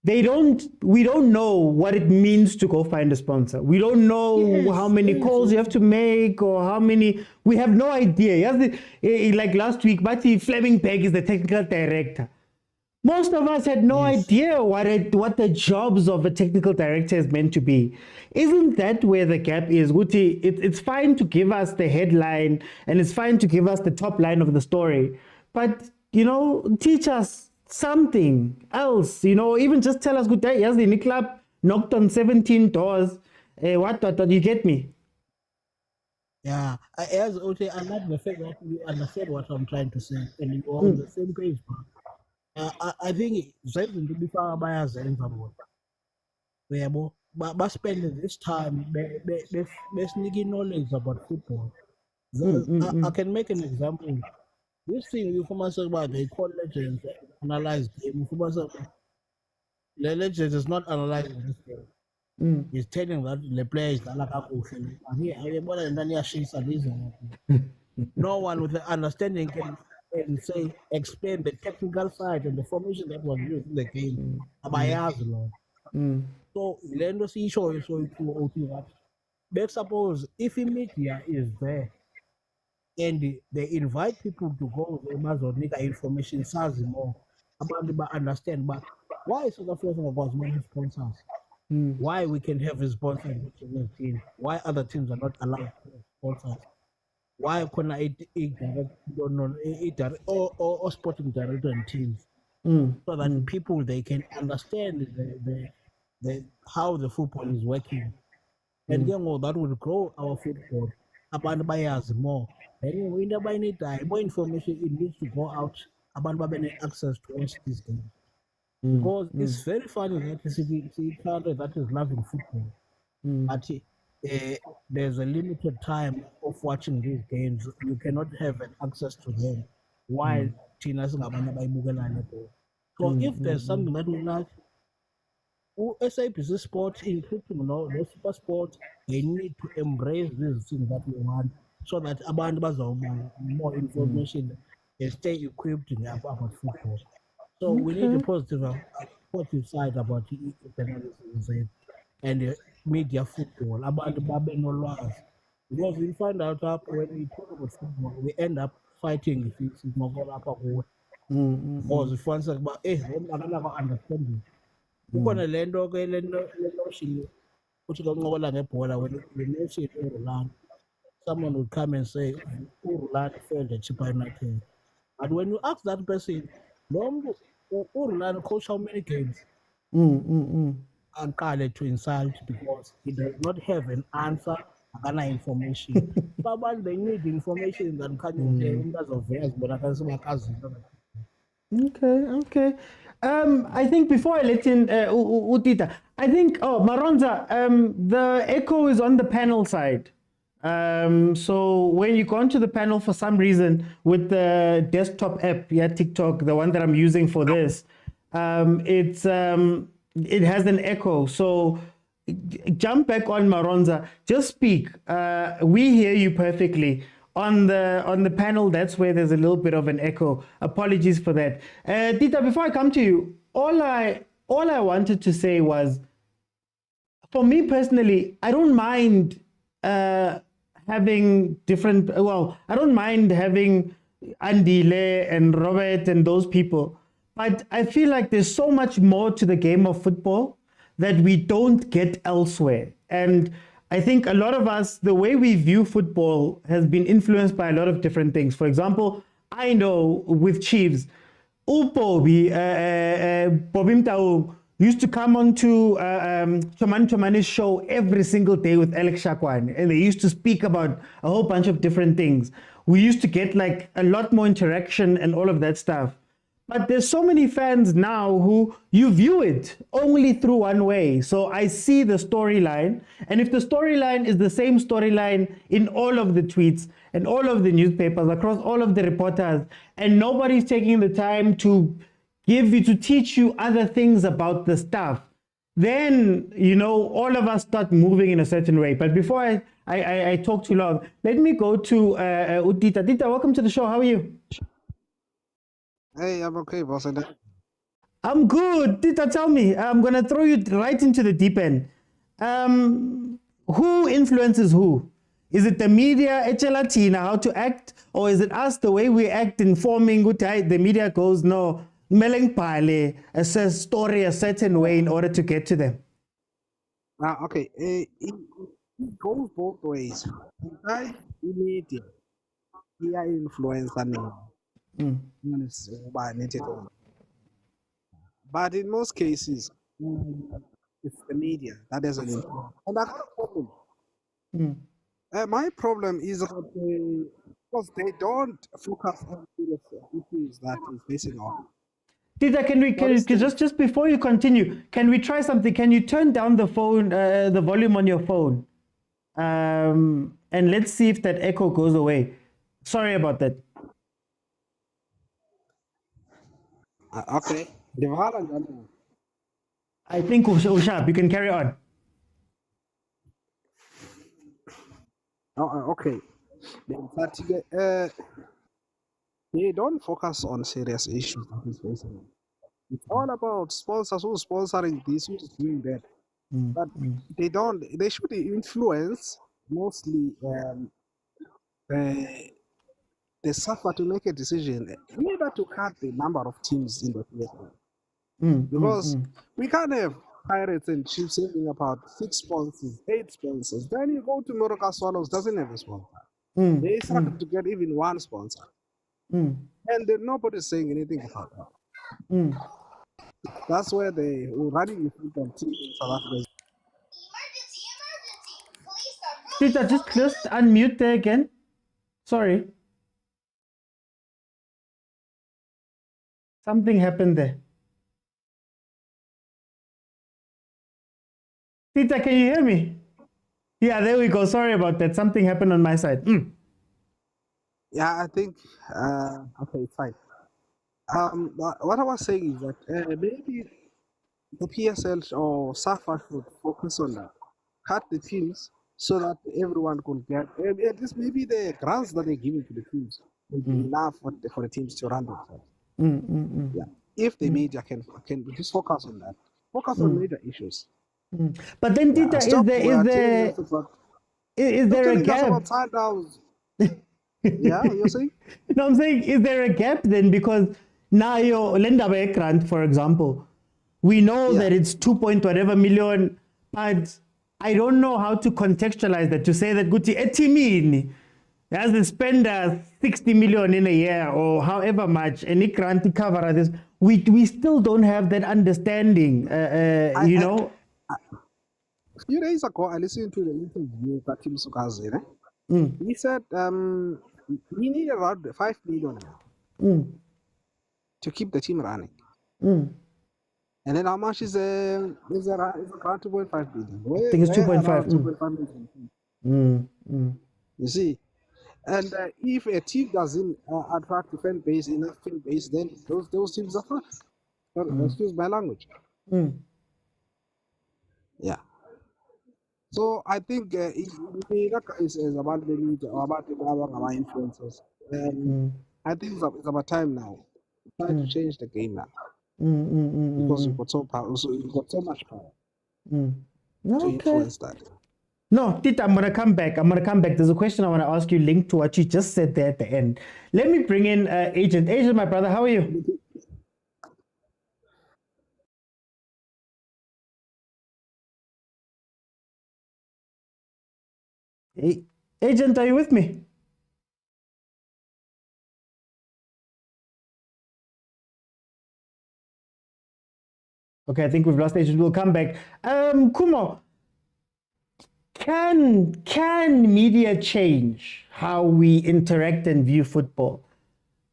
We don't know what it means to go find a sponsor. We don't know how many calls you have to make or how many. We have no idea. Like last week, Bati Fleming Peg is the technical director. Most of us had no idea what the jobs of a technical director is meant to be. Isn't that where the gap is? Guti, it's fine to give us the headline and it's fine to give us the top line of the story. But, teach us something else, even just tell us, good day, yes, the club knocked on 17 doors. What, you get me? Yeah, I like the fact that you understand what I'm trying to say and you're on the same page, man. I think it's something to be far by us and but spending this time, there's sneaky knowledge about football. I can make an example. This thing you come say about they call legends analyze game. You come say the legends is not analyzing this game. He's telling that the player is like a and here more than any reason. No one with the understanding can say explain the technical side and the formation that was used in the game. Lord. So Lendo see show you so that. Let's suppose if a media is there and they invite people to go to Amazon information says more about the understand, but why South Africa was many sponsors? Why we can have a sponsor in the team? Why other teams are not allowed to have sponsors? Why couldn't or sporting director and teams so that people they can understand the how the football is working, and then that will grow our football. Abantu bayazi more. Then we never need more information. It needs to go out. Abantu babe access to watch this game because it's very funny that you see country that is loving football, but there's a limited time of watching these games. You cannot have an access to them while Tina so if there's something that we like, SAPC Sport, including the Super Sport, they need to embrace these things that we want so that abantu bazawuba more information and stay equipped about football. So we need a positive side about the analysis and media football about the Babenolwas. Because we find out when we talk about football, we end up fighting if it's not going up. Because if one says, but I'm not understanding. Ukona lento ke lento shilo uthi ngoba ngebhola when you see Rulani, someone would come and say Rulani failed at Chippa United. And when you ask that person, Rulani coach how many games? And Kale to insult because he does not have an answer and information. But they need information that can be of theirs, but I can see my cousin. Okay. I think before I let in Utita, I think Maronza, the echo is on the panel side. So when you go onto the panel for some reason with the desktop app, TikTok, the one that I'm using for this, it has an echo. So jump back on Maronza, just speak. We hear you perfectly. On the panel, that's where there's a little bit of an echo. Apologies for that. Tita, before I come to you, all I wanted to say was, for me personally, I don't mind having different. Well, I don't mind having Andile and Robert and those people, but I feel like there's so much more to the game of football that we don't get elsewhere. And I think a lot of us, the way we view football has been influenced by a lot of different things. For example, I know with Chiefs, Bobby Mtao used to come on to Chomani's show every single day with Alex Shakwan, and they used to speak about a whole bunch of different things. We used to get like a lot more interaction and all of that stuff. But there's so many fans now who you view it only through one way. So I see the storyline, and if the storyline is the same storyline in all of the tweets and all of the newspapers, across all of the reporters, and nobody's taking the time to teach you other things about the stuff, then, all of us start moving in a certain way. But before I talk too long, let me go to Utita. Tita, welcome to the show. How are you? Hey, I'm okay, boss. I'm good. Tita, tell me. I'm going to throw you right into the deep end. Who influences who? Is it the media, Latina, how to act? Or is it us, the way we act, informing? The media goes, no, Meleng Pale, a story a certain way in order to get to them. Okay. It goes both ways. The media, they influence but in most cases, it's the media that has an influence. And I got a problem. My problem is that because they don't focus on the issues that is facing on. Tita, can we just before you continue, can we try something? Can you turn down the phone, the volume on your phone? And let's see if that echo goes away. Sorry about that. Okay. I think Ushab, you can carry on. Okay. But they don't focus on serious issues that is facing. It's all about sponsors who's sponsoring this, who's doing that. But they should influence mostly they suffer to make a decision either to cut the number of teams in the PSL. Because we can't have Pirates and Chiefs having about 6 sponsors, 8 sponsors. Then you go to Moroka Swallows, doesn't have a sponsor. They struggle to get even one sponsor. And then nobody's saying anything about that. That's where they were running the football team in South Africa. Tita, just unmute there again. Sorry. Something happened there. Tita, can you hear me? Yeah, there we go. Sorry about that. Something happened on my side. Yeah, I think, okay, it's fine. What I was saying is that maybe the PSL or SAFA should focus on that. Cut the teams so that everyone could get, at least maybe the grants that they're giving to the teams will be enough for the teams to run themselves. Yeah. If the media can just focus on that. Focus on major issues. But then, Tita, is there a gap? Yeah, you're saying? No, I'm saying, is there a gap then? Because now your Lendaba grant, for example, we know that it's 2 million, but I don't know how to contextualize that to say that Guti Etimini has to spend 60 million in a year or however much, and it grant cover this. We still don't have that understanding, you know. A few days ago, I listened to the interview with Patrice Motsepe. He said we need about 5 million to keep the team running. And then how much is a grant? 2.5 billion. I think it's 2.5. You see, and if a team doesn't attract the fan base, enough fan base, then those teams are fucked. Excuse my language. Yeah. So I think it's about the media or about our influencers. I think it's about time now. Try to change the game now. Because you've got so much power to influence that. No, Tita, I'm gonna come back. There's a question I want to ask you linked to what you just said there at the end. Let me bring in Agent. Agent, my brother, how are you? Hey, Agent, are you with me? Okay, I think we've lost Agent. We'll come back. Kumo, can media change how we interact and view football?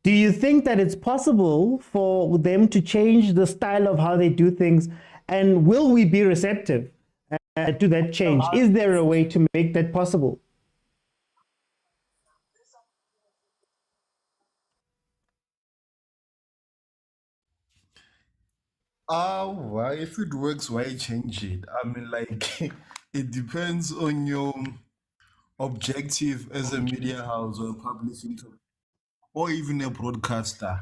Do you think that it's possible for them to change the style of how they do things? And will we be receptive to that change? Is there a way to make that possible? Why? If it works, why change it? I mean, like, it depends on your objective as a media house or a publishing or even a broadcaster.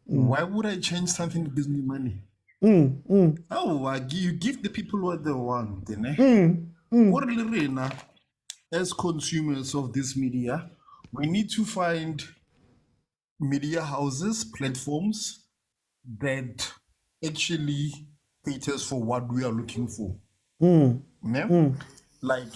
Why would I change something that gives me money? You give the people what they want. As consumers of this media, we need to find media houses, platforms that actually caters for what we are looking for. Like,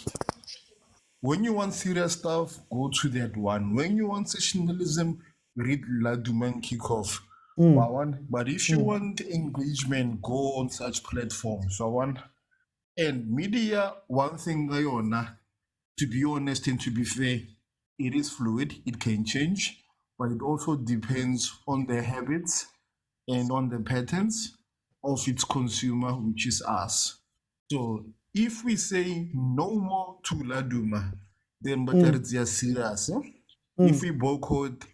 when you want serious stuff, go to that one. When you want sensationalism, read La Duman Kickoff. But if you want engagement, go on such platforms. And media, one thing to be honest and to be fair, it is fluid, it can change, but it also depends on the habits and on the patterns of its consumer, which is us. So if we say no more to Laduma, then but it's serious. If we boycott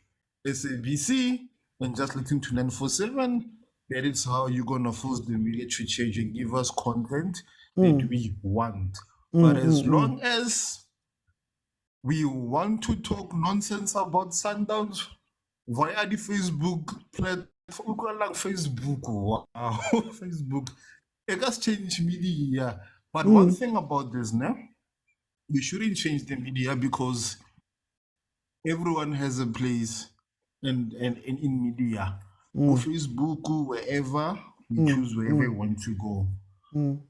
SABC and just listen to 947, that is how you're gonna force the media to change and give us content that we want. But as long as we want to talk nonsense about Sundowns via the Facebook platform, like Facebook, wow, Facebook, it has changed media. But one thing about this now, we shouldn't change the media because everyone has a place in media. Go Facebook, wherever, we choose wherever we want to go.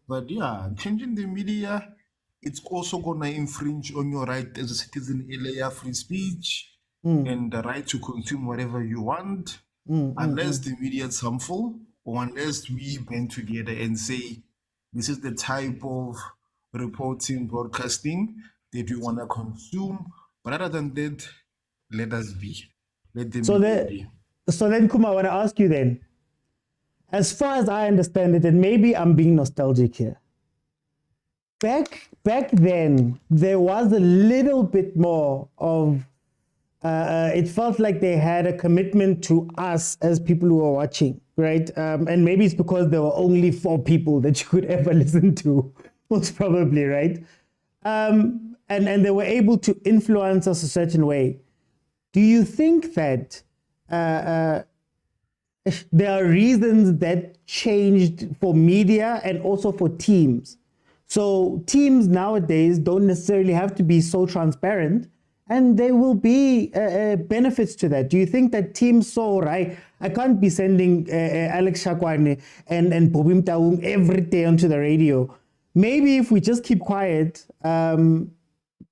But yeah, changing the media, it's also gonna infringe on your right as a citizen, free speech, and the right to consume whatever you want, unless the media is harmful, or unless we band together and say, this is the type of reporting, broadcasting that we want to consume. But other than that, let us be. Let them be. So then, Kuma, I want to ask you then, as far as I understand it, and maybe I'm being nostalgic here, back then, there was a little bit more of, it felt like they had a commitment to us as people who were watching, right? And maybe it's because there were only 4 people that you could ever listen to, most probably, right? And they were able to influence us a certain way. Do you think that there are reasons that changed for media and also for teams? So teams nowadays don't necessarily have to be so transparent, and there will be benefits to that. Do you think that teams saw, right, I can't be sending Alex Shakwane and Bobby Motaung every day onto the radio. Maybe if we just keep quiet,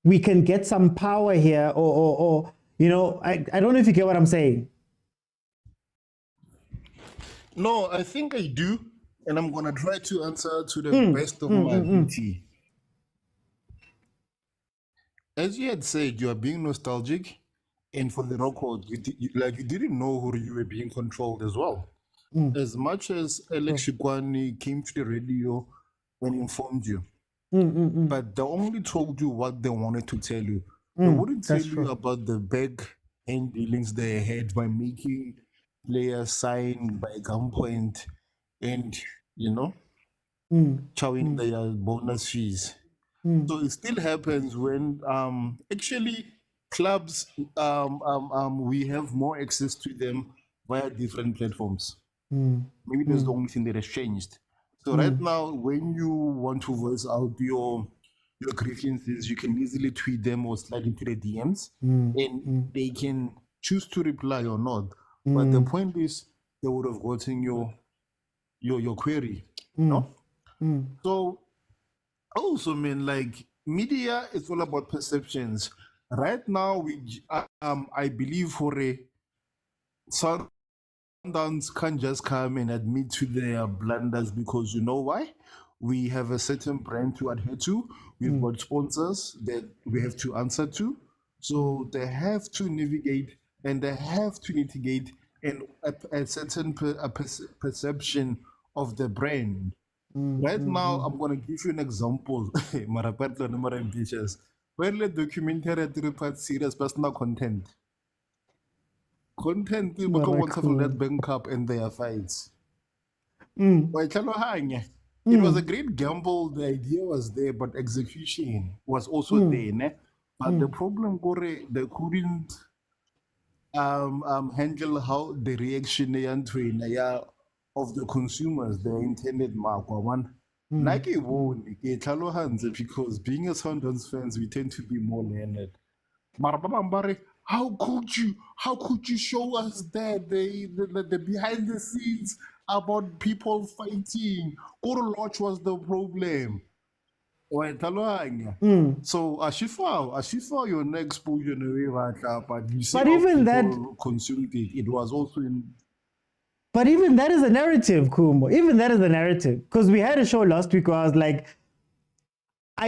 we can get some power here, or you know, I don't know if you get what I'm saying. No, I think I do, and I'm gonna try to answer to the best of my ability. As you had said, you are being nostalgic, and for the record, you didn't know who you were being controlled as well. As much as Alex Shikwani came to the radio and informed you, but they only told you what they wanted to tell you. They wouldn't tell you about the back end dealings they had by making players sign by gunpoint and, you know, chowing their bonus fees. So it still happens when actually clubs, we have more access to them via different platforms. Maybe that's the only thing that has changed. So right now, when you want to voice out your grievances, you can easily tweet them or slide into the DMs, and they can choose to reply or not. But the point is, they would have gotten your query, no? So also, man, like media is all about perceptions. Right now, I believe for a Sundowns can't just come and admit to their blunders, because you know why? We have a certain brand to adhere to. We've got sponsors that we have to answer to. So they have to navigate and they have to mitigate a certain perception of the brand. Right now, I'm going to give you an example. When the documentary at serious personal content. Content from Nedbank Cup and their fights. It was a great gamble. The idea was there, but execution was also there. Ne? But the problem, they couldn't handle how the reaction of the consumers, the intended mark. Like it won't, because being a Sundowns fans, we tend to be more learned. How could you show us that the behind the scenes about people fighting? Lodge was the problem. So Ashifa your next exposure but you see, but even that consumed it was also in. But even that is a narrative, Kumo. Even that is a narrative, because we had a show last week where I was like,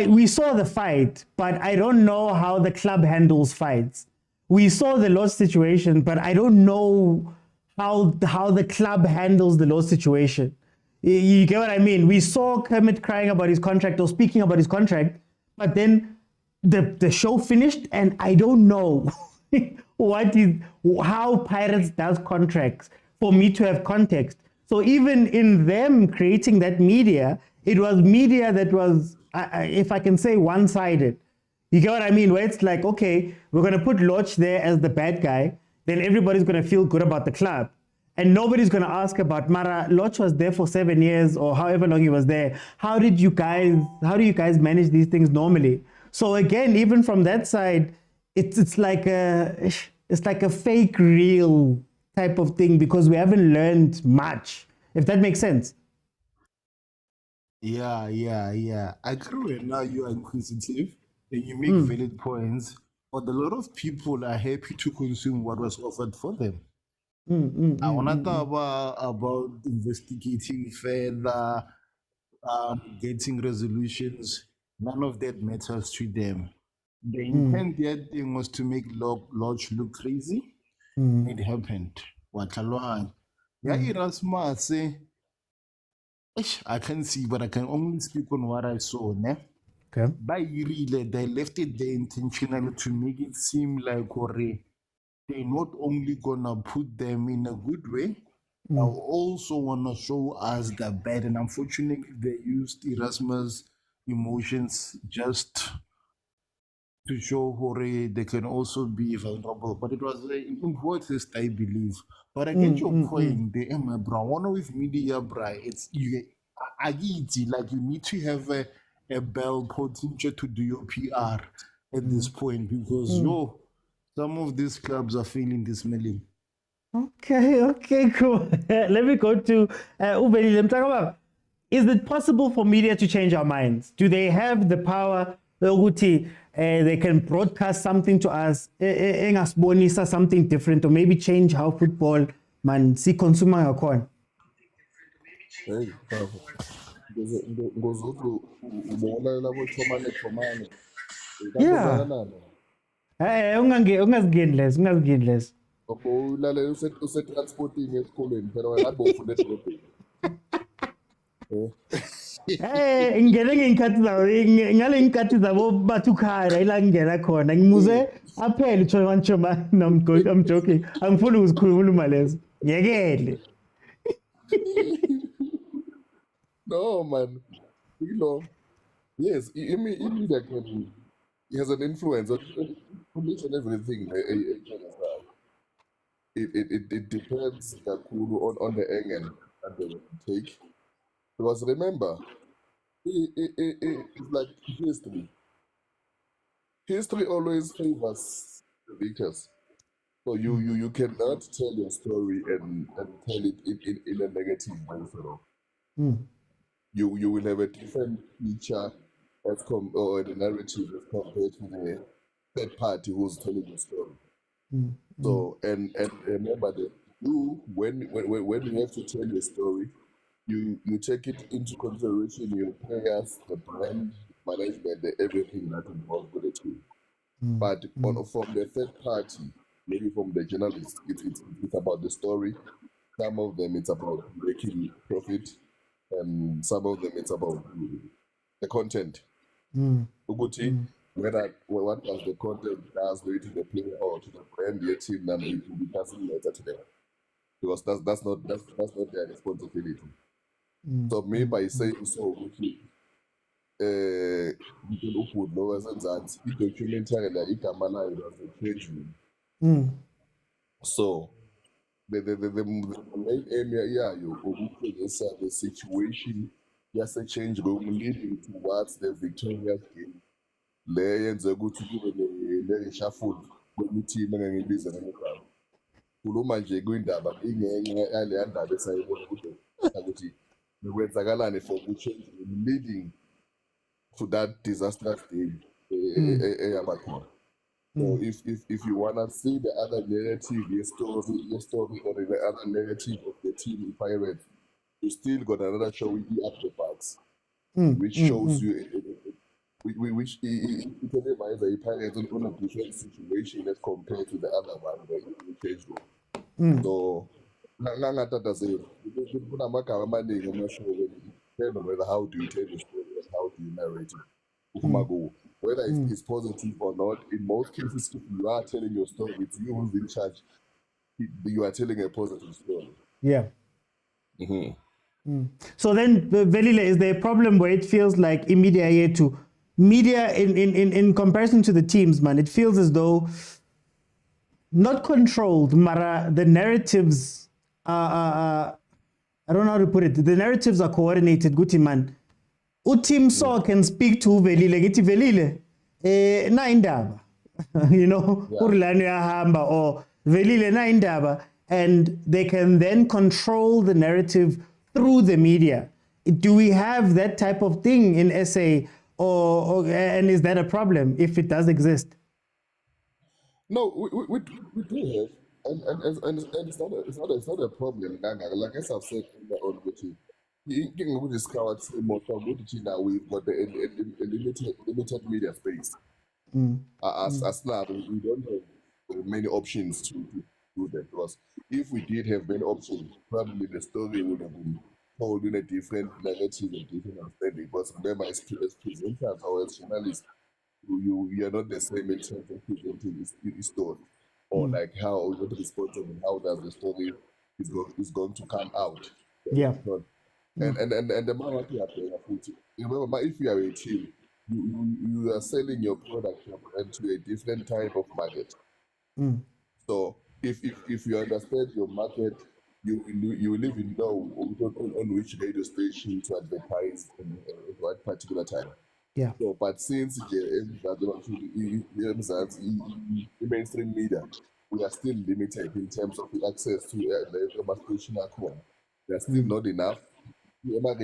we saw the fight, but I don't know how the club handles fights. We saw the loss situation, but I don't know how the club handles the loss situation. You get what I mean? We saw Kermit crying about his contract or speaking about his contract, but then the show finished, and I don't know how Pirates does contracts for me to have context. So even in them creating that media, it was media that was, if I can say, one-sided. You get what I mean? Where it's like, okay, we're going to put Loch there as the bad guy, then everybody's going to feel good about the club. And nobody's going to ask about Mara. Loch was there for 7 years or however long he was there. How do you guys manage these things normally? So again, even from that side, it's like a fake real type of thing because we haven't learned much, if that makes sense. Yeah. I agree. Now you are inquisitive and you make valid points, but a lot of people are happy to consume what was offered for them. I want to talk about investigating further, getting resolutions. None of that matters to them. The intent there thing was to make Lodge look crazy. It happened. Erasmus, I can see, but I can only speak on what I saw. Ne? Okay. By really, they left it there intentionally to make it seem like they're not only gonna put them in a good way, they also wanna show us the bad. And unfortunately, they used Erasmus' emotions just to show they can also be vulnerable. But it was an important, I believe. But I get your point, there, my bro. One with media, bro, it's like you need to have a bell potential to do your PR at this point because some of these clubs are feeling dismally. Okay, cool. Let me go to Ubeli. Is it possible for media to change our minds? Do they have the power? They can broadcast something to us, something different, or maybe change how football man see consumer account. Hey, Yeah. Ungazingeni less. Ulalela usetransporting esikolweni phela wena ngabe ufunda edolobheni. Ngene ngale ngikhathi zabo bathu khaya ila ngena khona ngimuze aphele choma I'm joking angifuni ukuzikhuluma lezo ngiyekele. No man, yes, media has an influence on each and everything. It depends on the angle that they take. Because remember, it's like history. History always favors the victors. So you cannot tell your story and tell it in a negative way. You will have a different picture or the narrative as compared to the third party who's telling the story. So and remember that when you have to tell your story, you take it into consideration your players, the brand, management, everything that involves with the team. But from the third party, maybe from the journalists, it's about the story. Some of them it's about making profit, and some of them it's about the content. Uguti, what does the content does to the player or to the brand, the team, and it will be passing later to them, because that's not their responsibility. So maybe by saying so, okay, documentary like Ikamala was a trade room. So the main area the situation, yes, a change room leading towards the Victoria's game. Layers are good to do the shuffle when you team and in business. Kuluma nje kwindaba ingenge andaba esayibona ukuthi bekwenzakala for change leading to that disastrous day. So if you wanna see the other narrative, your story or the other narrative of the team in Pirates, you still got another show with the after parts, which shows you which it is a Pirates on a different situation as compared to the other one where you change. So Nangatatazelo. Kunamagama amaningi amashowe. Depending on whether how do you tell the story and how do you narrate it. Whether it's positive or not, in most cases, if you are telling your story, it's you who's in charge. You are telling a positive story. Yeah. So then, Velile, is there a problem where it feels like media in comparison to the teams, man, it feels as though not controlled, Mara, the narratives are I don't know how to put it. The narratives are coordinated. Guti man, uteam so can speak to Velile. Giti Velile, na indaba, you know, urlani ahamba or Velile na indaba, and they can then control the narrative through the media. Do we have that type of thing in SA, and is that a problem if it does exist? No, we do have. And it's not a problem. Like as I've said on you discovered now we've got a limited media space. As now we don't have many options to do that, because if we did have many options, probably the story would have been told in a different narrative and different understanding. But remember, as presenters or as journalists, you are not the same in terms of presenting the story, or like how you're not responsible and how does the story is going to come out. Yeah. And the market you are playing, remember, if you are a team, you are selling your product into a different type of market. So if you understand your market, you will even know on which radio station to advertise at what particular time. Yeah. So, but since the mainstream media, we are still limited in terms of the access to the station at home. There's still not enough. But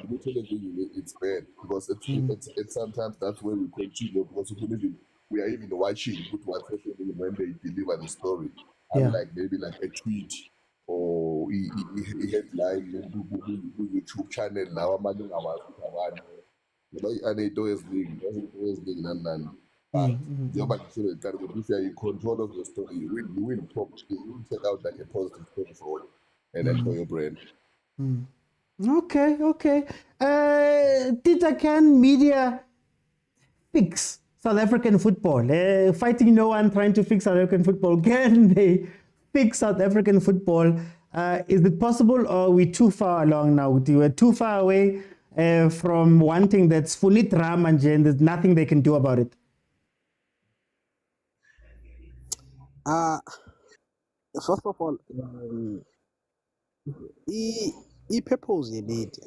with television, it's bad because it's sometimes that's where we continue, because we are even watching what's happening when they deliver the story. Unlike maybe like a tweet or a headline YouTube channel now, and it always big and if you are in control of the story, you will take out like a positive story for you and then for your brand. Okay. Tita, can media fix South African football? Fighting no one, trying to fix South African football. Can they fix South African football? Is it possible, or are we too far along now? We're too far away from one thing that's fully Ramanje, and there's nothing they can do about it. First of all, purpose ye media.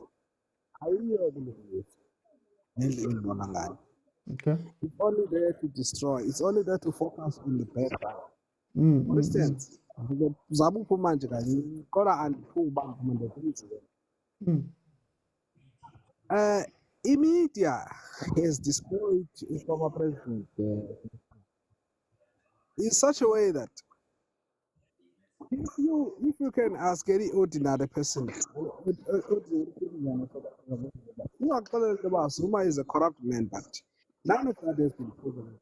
Okay. It's only there to destroy. It's only there to focus on the background. For instance, Zabu Pumanje, Kora and Pumba, media has destroyed the former president in such a way that if you can ask any ordinary person, Zuma is a corrupt man, but none of that has been proven.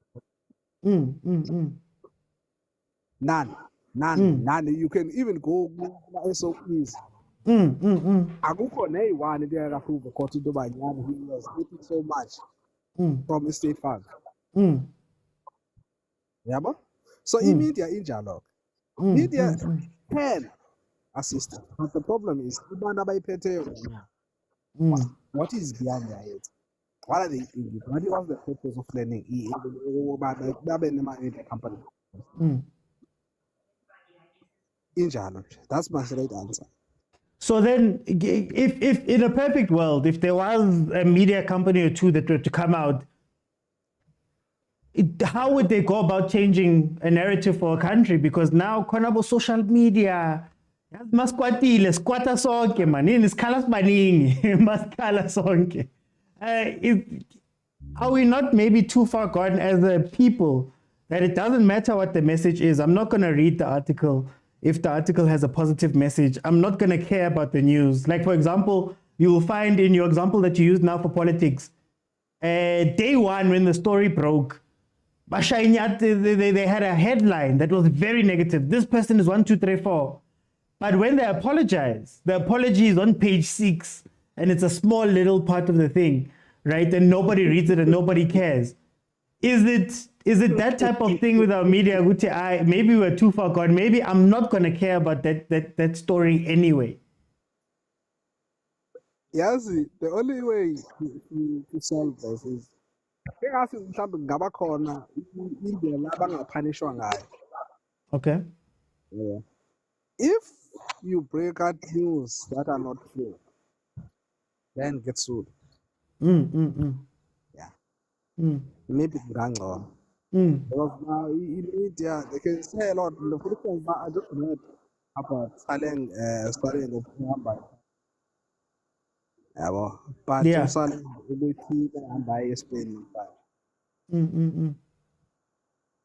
None. You can even go SOPs. Akukho one there approve he was getting so much from the state fund. Yeah, so media in dialogue. Media can assist, but the problem is what is behind their head? What are they thinking? What's the purpose of learning? Company. In dialogue. That's my straight answer. So then, if in a perfect world, if there was a media company or two that were to come out, how would they go about changing a narrative for a country? Because now, konabo social media, maskwatile, squatta sonke, manini, skalas baningi, maskala sonke. Are we not maybe too far gone as a people that it doesn't matter what the message is? I'm not going to read the article. If the article has a positive message, I'm not going to care about the news. Like, for example, you will find in your example that you use now for politics, day one when the story broke, They had a headline that was very negative. This person is 1, 2, 3, 4. But when they apologize, the apology is on page 6, and it's a small little part of the thing, right? And nobody reads it and nobody cares. Is it that type of thing with our media? Maybe we're too far gone. Maybe I'm not gonna care about that story anyway. Yes, the only way to solve this is Okay. Yeah. If you break out news that are not true, then get sued. Yeah. Maybe because now in media they can say a lot. For instance, I just read about starting of number. But Yeah.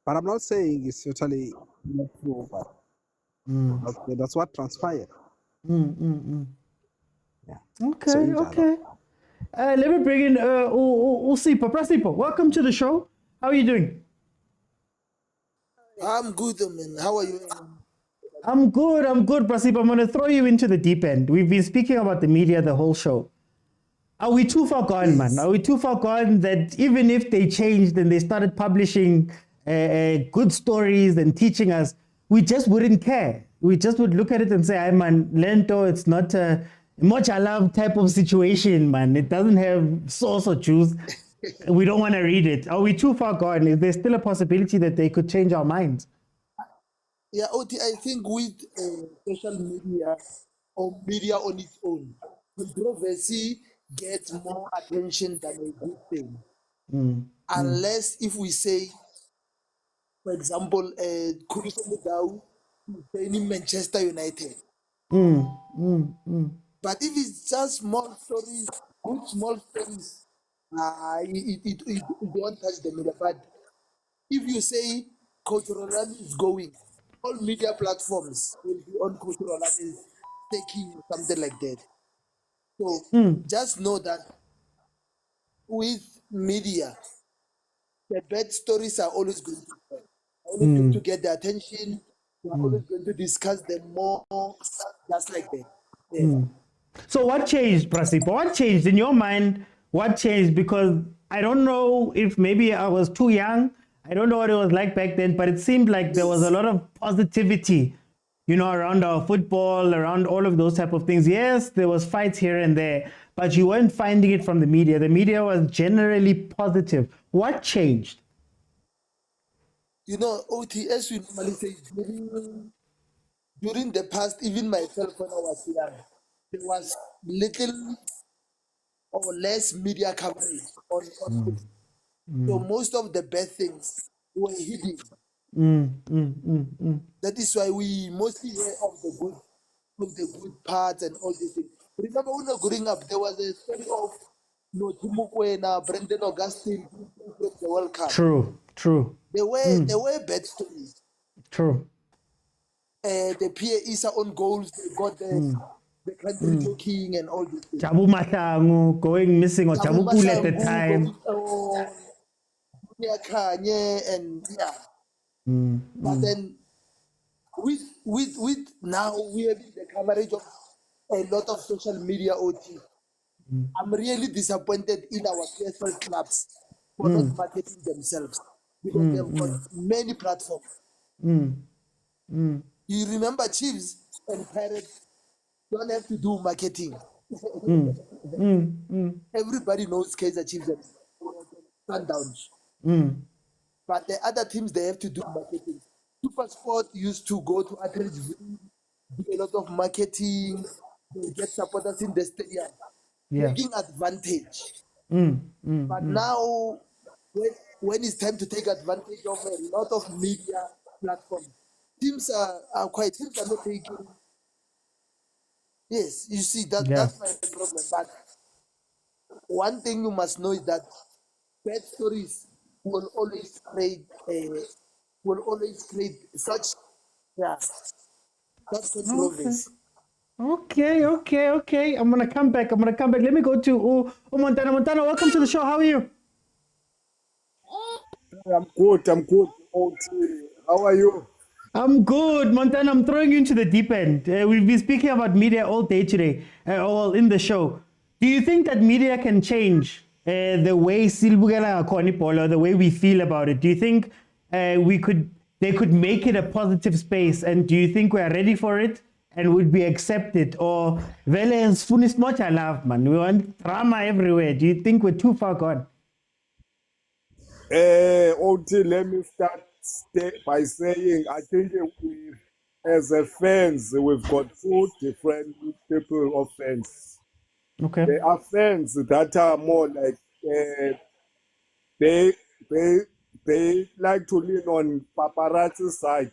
But I'm not saying it's totally not true, but okay, that's what transpired. Yeah. Okay. Let me bring in Usipo. Prasipo, welcome to the show. How are you doing? I'm good, man. How are you? I'm good, Prasipo. I'm going to throw you into the deep end. We've been speaking about the media the whole show. Are we too far gone, man? Are we too far gone that even if they changed and they started publishing good stories and teaching us, we just wouldn't care? We just would look at it and say, "Hey, man, lento, it's not a much I love type of situation, man. It doesn't have sauce or juice. We don't want to read it." Are we too far gone? Is there still a possibility that they could change our minds? Yeah, Oti, I think with social media or media on its own, controversy gets more attention than a good thing. Unless if we say, for example, Kuruso Mudau training Manchester United. But if it's just small stories, good small stories, it won't touch the media. But if you say Coach Rulani is going, all media platforms will be on Coach Rulani taking something like that. So just know that with media, the bad stories are always going to get the attention. We are always going to discuss them more, just like that. Yeah. So what changed, Prasipo? What changed in your mind? What changed? Because I don't know if maybe I was too young. I don't know what it was like back then, but it seemed like there was a lot of positivity, around our football, around all of those type of things. Yes, there was fights here and there, but you weren't finding it from the media. The media was generally positive. What changed? OT, as we normally say, during the past, even myself when I was young, there was little or less media coverage on football. So most of the bad things were hidden. That is why we mostly hear of the good parts and all these things. Remember when we were growing up, there was a story of mokwena, Brendan Augustine, the World Cup. True. There were bad stories. True. The Pierre Issa on goals, they got the country talking and all these things. Jabu Matangu going missing or Jabu Kule at the time. Khanye and but then with now we have the coverage of a lot of social media OT. I'm really disappointed in our PSL clubs for not marketing themselves because they've got many platforms. You remember Chiefs and Pirates don't have to do marketing. Everybody knows Kaizer Chiefs and Sundowns. But the other teams, they have to do marketing. Supersport used to go to athletes, do a lot of marketing, they get supporters in the stadium, taking advantage. But now, when it's time to take advantage of a lot of media platforms, teams are not taking. Yes, you see, that's my problem. But one thing you must know is that bad stories will always create such controversy. Okay. I'm gonna come back. Let me go to Montana. Montana, welcome to the show. How are you? I'm good. OT, how are you? I'm good, Montana. I'm throwing you into the deep end. We've been speaking about media all day today, all in the show. Do you think that media can change the way silbugela or the way we feel about it? Do you think they could make it a positive space? And do you think we are ready for it and would be accepted? Or Velens funis much I love, man. We want drama everywhere. Do you think we're too far gone? OT, let me start by saying I think as a fans, we've got two different people of fans. Okay. There are fans that are more like they like to lean on paparazzi side.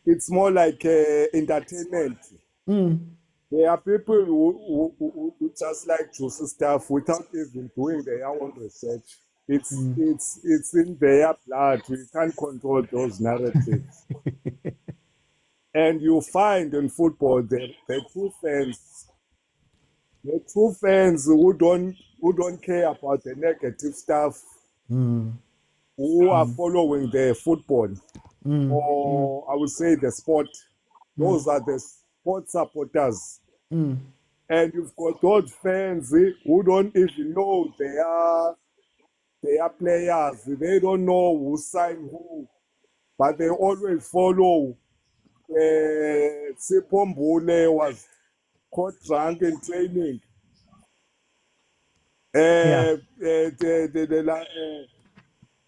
It's more like entertainment. There are people who just like to see stuff without even doing their own research. It's in their blood. We can't control those narratives. And you find in football the true fans who don't care about the negative stuff, who are following the football, or I would say the sport. Those are the sport supporters. And you've got those fans who don't even know they are players. They don't know who signed who, but they always follow. Sipombule was caught drunk in training.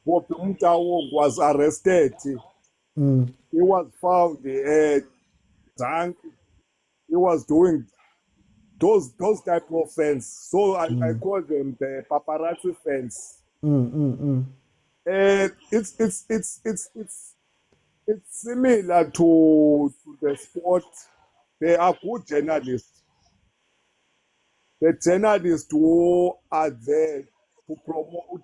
Motaung was arrested. He was found drunk. He was doing those type of fans. So I call them the paparazzi fans. It's similar to the sport. They are good journalists. The journalists who are there to promote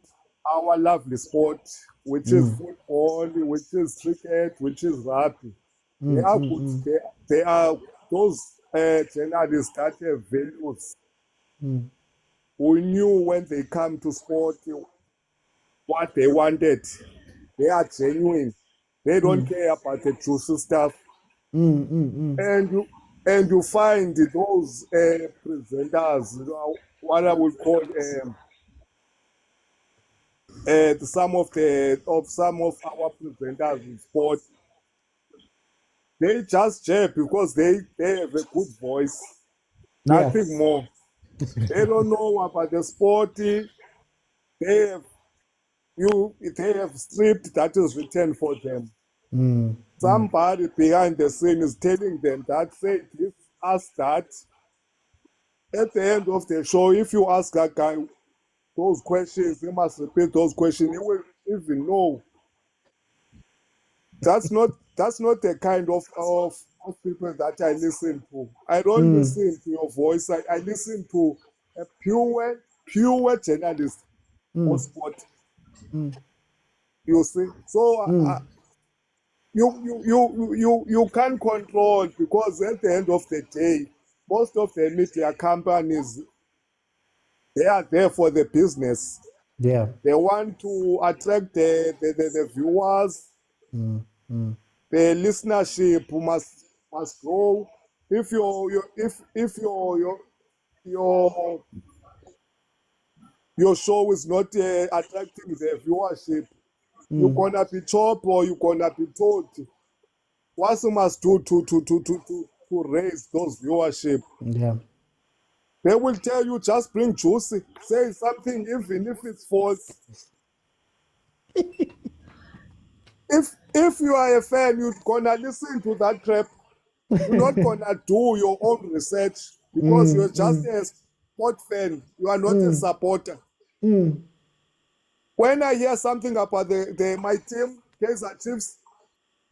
our lovely sport, which is football, which is cricket, which is rugby. They are good. They are those journalists that have values. Who knew when they come to sport what they wanted. They are genuine. They don't care about the juicy stuff. And you find those presenters, what I would call some of our presenters in sport. They just jab because they have a good voice, nothing more. They don't know about the sport. They have script that is written for them. Somebody behind the scene is telling them that, say this, ask that. At the end of the show, if you ask that guy those questions, he must repeat those questions. He will even know. That's not the kind of people that I listen to. I don't listen to your voice. I listen to a pure journalist for sport. You see, so you can't control, because at the end of the day, most of the media companies, they are there for the business. Yeah, they want to attract the viewers. The listenership must grow. If your show is not attracting the viewership, you're gonna be chopped or you're gonna be told. What you must do to raise those viewership? Yeah. They will tell you, just bring juicy, say something even if it's false. If you are a fan, you're gonna listen to that crap. You're not gonna do your own research, because you're just a sport fan. You are not a supporter. When I hear something about my team, Kaizer Chiefs,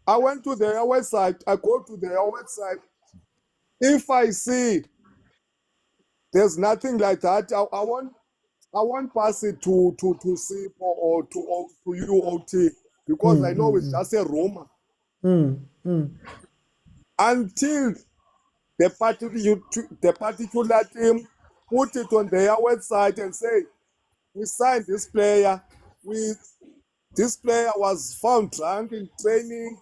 I went to their website. I go to their website. If I see there's nothing like that, I won't pass it to see or to you, OT, because I know it's just a rumor. Until the particular team put it on their website and say, we signed this player, we this player was found drunk in training,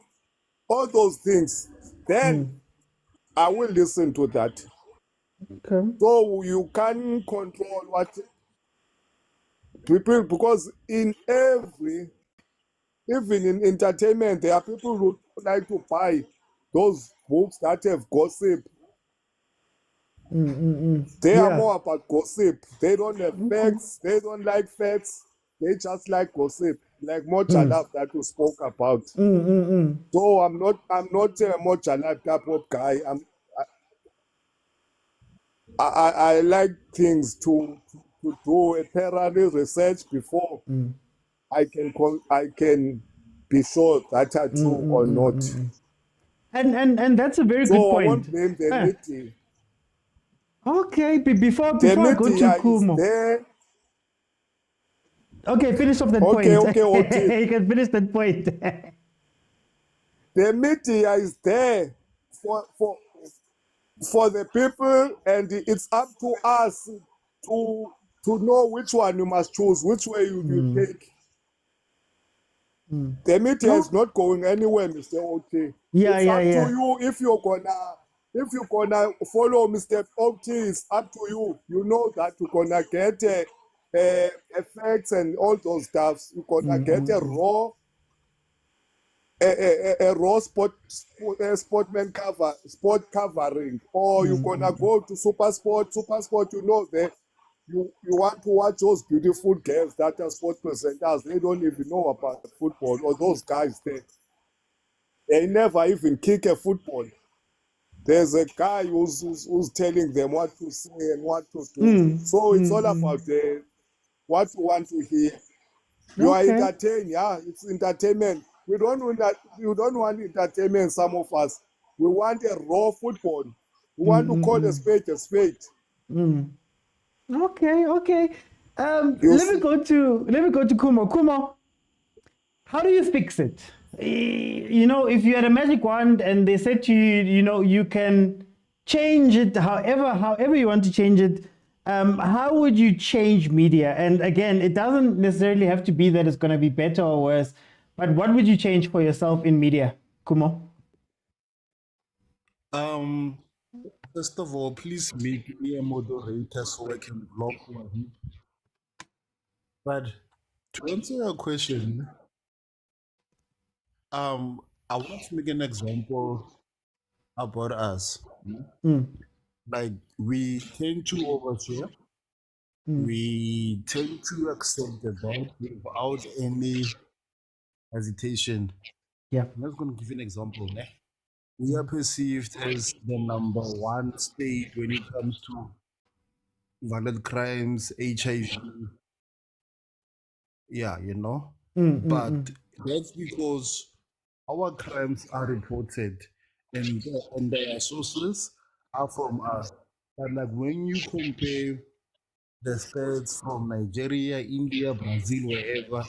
all those things, then I will listen to that. Okay. So you can control what people, because in even in entertainment, there are people who like to buy those books that have gossip. They are more about gossip. They don't have facts. They don't like facts. They just like gossip, like Mojalab that you spoke about. So I'm not a Mojalab type of guy. I like things to do a thorough research before I can be sure that are true or not. And that's a very good So I point. won't blame the media. Okay, before The I go to media is Kumo. there. Okay, finish off that Okay, point. okay. You can finish that point. The media is there for the people, and it's up to us to know which one you must choose, which way you take. The media is not going anywhere, Mr. OT. Yeah, it's yeah, up yeah. to you if you're gonna follow Mr. OT. It's up to you. You know that you're gonna get effects and all those stuffs. You're gonna get a raw sport covering, or you're gonna go to Supersport, you know that you want to watch those beautiful girls that are sport presenters. They don't even know about football, or those guys there. They never even kick a football. There's a guy who's telling them what to say and what to do. So it's all about what you want to hear. You are entertained, yeah, it's entertainment. We don't want that. You don't want entertainment, some of us. We want a raw football. We want to call a spade a spade. Okay. Let me go to Kumo. Kumo, how do you fix it? You know, if you had a magic wand and they said to you, you know, you can change it however you want to change it, how would you change media? And again, it doesn't necessarily have to be that it's going to be better or worse, but what would you change for yourself in media, Kumo? First of all, please make me a moderator so I can block one. But to answer your question, I want to make an example about us. Like, we tend to overshare. We tend to accept the bad without any hesitation. Yeah. I'm just going to give you an example. We are perceived as the number one state when it comes to violent crimes, HIV. Yeah, you know. But that's because our crimes are reported and their sources are from us. But like when you compare the stats from Nigeria, India, Brazil, wherever,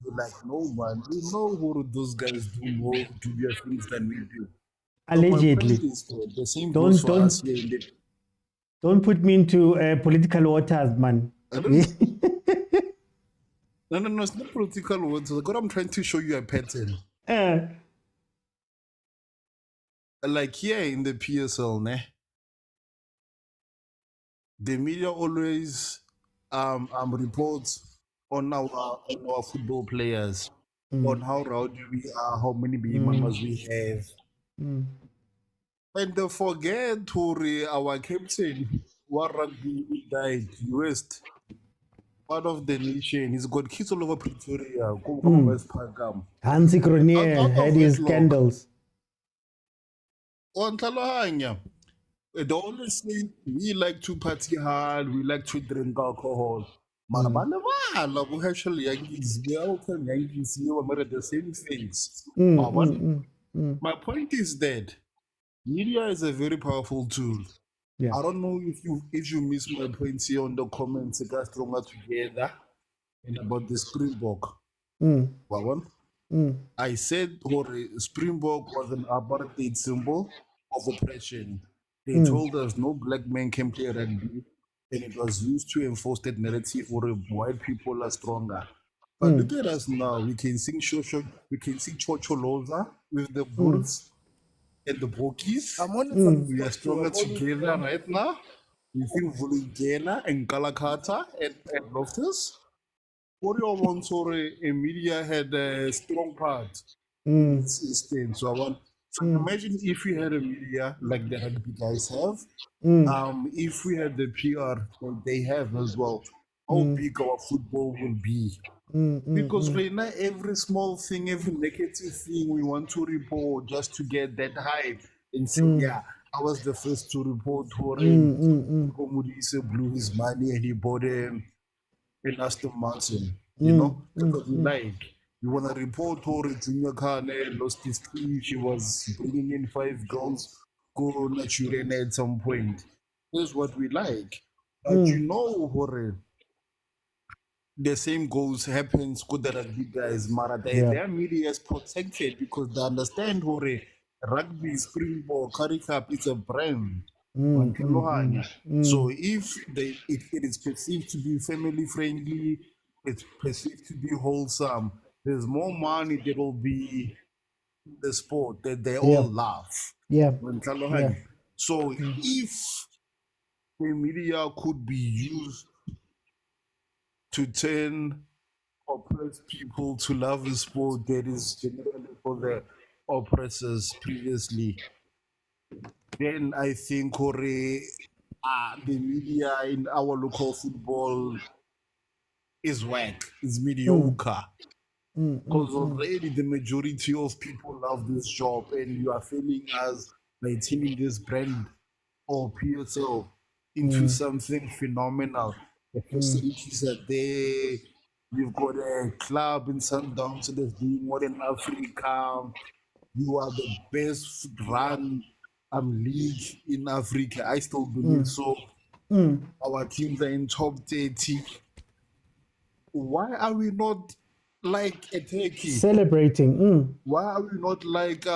you're like, no man, you know who those guys do more dubious things than we do. Allegedly. So my point is that the same goes for us here in the... Don't put me into political waters, man. No, it's not political words. God, I'm trying to show you a pattern. Like here in the PSL, the media always reports on our football players, on how rowdy we are, how many baby mamas we have. And they forget our captain, what rugby died, West, part of the nation. He's got kids all over Pretoria, West Parkam. Hansi Cronje had his scandals. On Talohanya, they always say we like to party hard, we like to drink alcohol. We actually Yankees, we all come Yankees, we are the same things. My point is that media is a very powerful tool. I don't know if you miss my points here on the comments, guys, stronger together, and about the Springbok. I said Springbok was an apartheid symbol of oppression. They told us no black man can play rugby, and it was used to enforce that narrative where white people are stronger. But look at us now. We can sing Chocholoza with the Bulls and the Bokies. We are stronger together right now. We sing Vulingela and Galakata and Loftus. What do you want? Sorry, media had a strong part in Spain. So imagine if we had a media like the rugby guys have. If we had the PR that they have as well, how big our football will be. Because right now, every small thing, every negative thing we want to report just to get that hype and say, yeah, I was the first to report for him. Komudise blew his money and he bought him in Aston Martin. You know, because you want to report Tori Junior Khane lost his team. She was bringing in 5 goals, go natural at some point. That's what we like. But you know, Hore, the same goals happens with the rugby guys. Mara, their media is protected because they understand Hore, rugby, Springbok, Curry Cup, it's a brand. So if it is perceived to be family friendly, it's perceived to be wholesome, there's more money that will be in the sport that they all laugh. So if the media could be used to turn oppressed people to love a sport that is generally for the oppressors previously, then I think the media in our local football is whack, is mediocre. Because already the majority of people love this job, and you are failing us by turning this brand or PSL into something phenomenal. The facilities are there. You've got a club in Sundowns that's doing more in Africa. You are the best run league in Africa. I still believe so. Our teams are in top 30. Why are we not like a Turkey? Celebrating. Why are we not like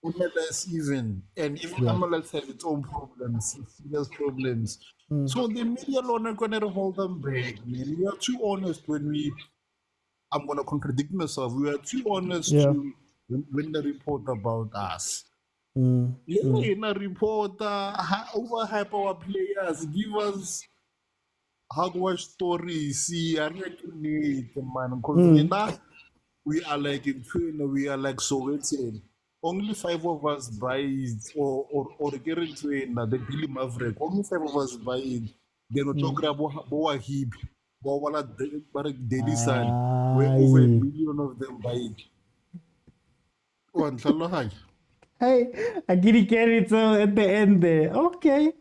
MLS even? And even MLS has its own problems, serious problems. So the media alone are going to hold them back, man. We are too honest I'm going to contradict myself. We are too honest to when they report about us. In a report, overhype our players, give us hogwash stories, see, I man, because we are like in Twitter, we are like Soweto. Only 5 of us buy it, or getting to the Billy Maverick. Only 5 of us buy it. Then we talk about Boa Heap, Boa Daily Sun, where over 1 million of them buy it. Hey, I get carried so at the end there. Okay.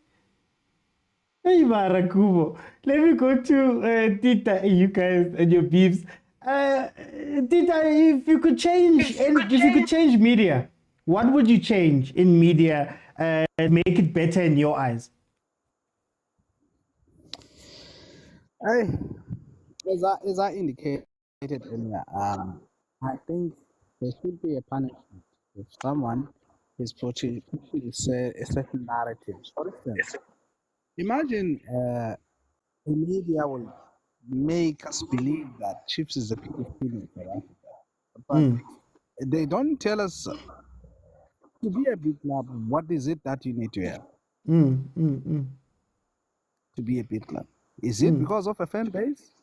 Hey, Marakubo. Let me go to Tita, you guys and your beefs. Tita, if you could change, if you could change media, what would you change in media and make it better in your eyes? As I indicated earlier, I think there should be a punishment if someone is pushing a certain narrative. For instance, imagine the media will make us believe that Chiefs is the biggest team in South Africa, but they don't tell us to be a big club. What is it that you need to have to be a big club? Is it because of a fan base?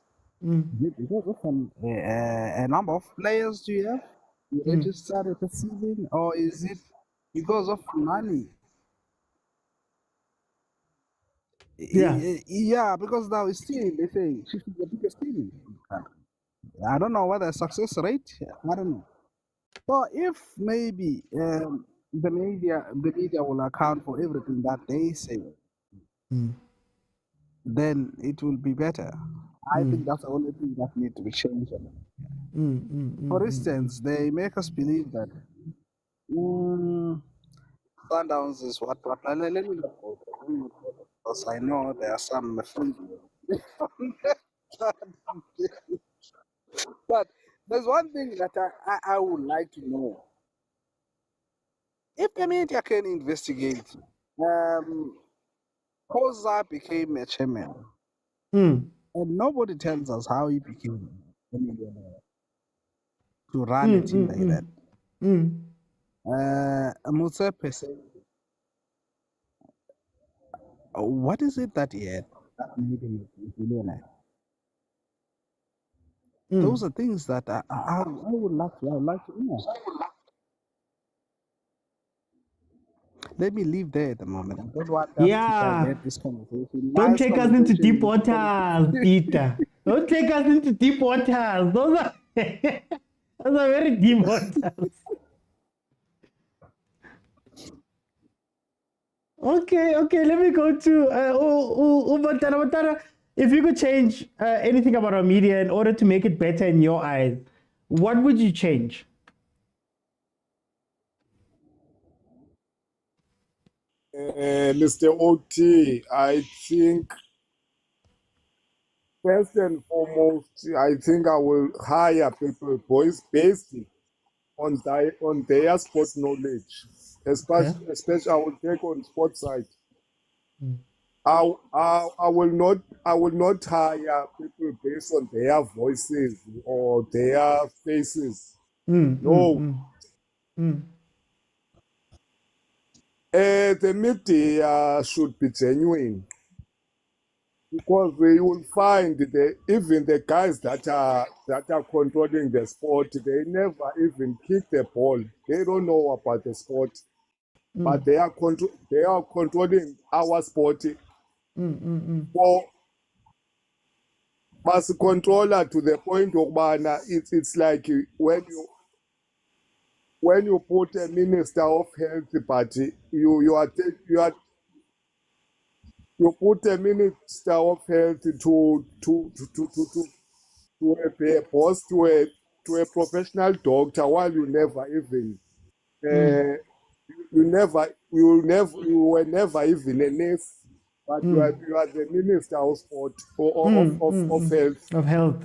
Is it because of a number of players do you have? You registered at the season, or is it because of money? Yeah, because now it's still, they say, Chiefs is the biggest team in the country. I don't know what the success rate, I don't know. So if maybe the media will account for everything that they say, then it will be better. I think that's the only thing that needs to be changed. For instance, they make us believe that Sundowns is what. Let me not go there. Because I know there are some friends. But there's one thing that I would like to know. If the media can investigate, Khoza became a chairman, and nobody tells us how he became. a millionaire to run a team like that. Motsepe said, what is it that he had that made him a billionaire? Those are things that I would like to know. Let me leave there at the moment. I don't want us to Yeah. divert this conversation. Don't Nice take us into deep conversation. waters, Peter. Don't take us into deep waters. Those are, those are very deep waters. Okay, let me go to Batara. If you could change anything about our media in order to make it better in your eyes, what would you change? Mr. OT, I think first and foremost, I think I will hire people, boys, based on their sports knowledge. Especially I will take on sports side. I will not hire people based on their voices or their faces. No. The media should be genuine, because you will find even the guys that are controlling the sport, they never even kick the ball. They don't know about the sport, but they are controlling our sport. For as a controller, to the point of it's like when you put a minister of health, but you put a minister of health to be a boss to a professional doctor, while you never even you were never even a nurse, but you are the minister of sport of health. Of health.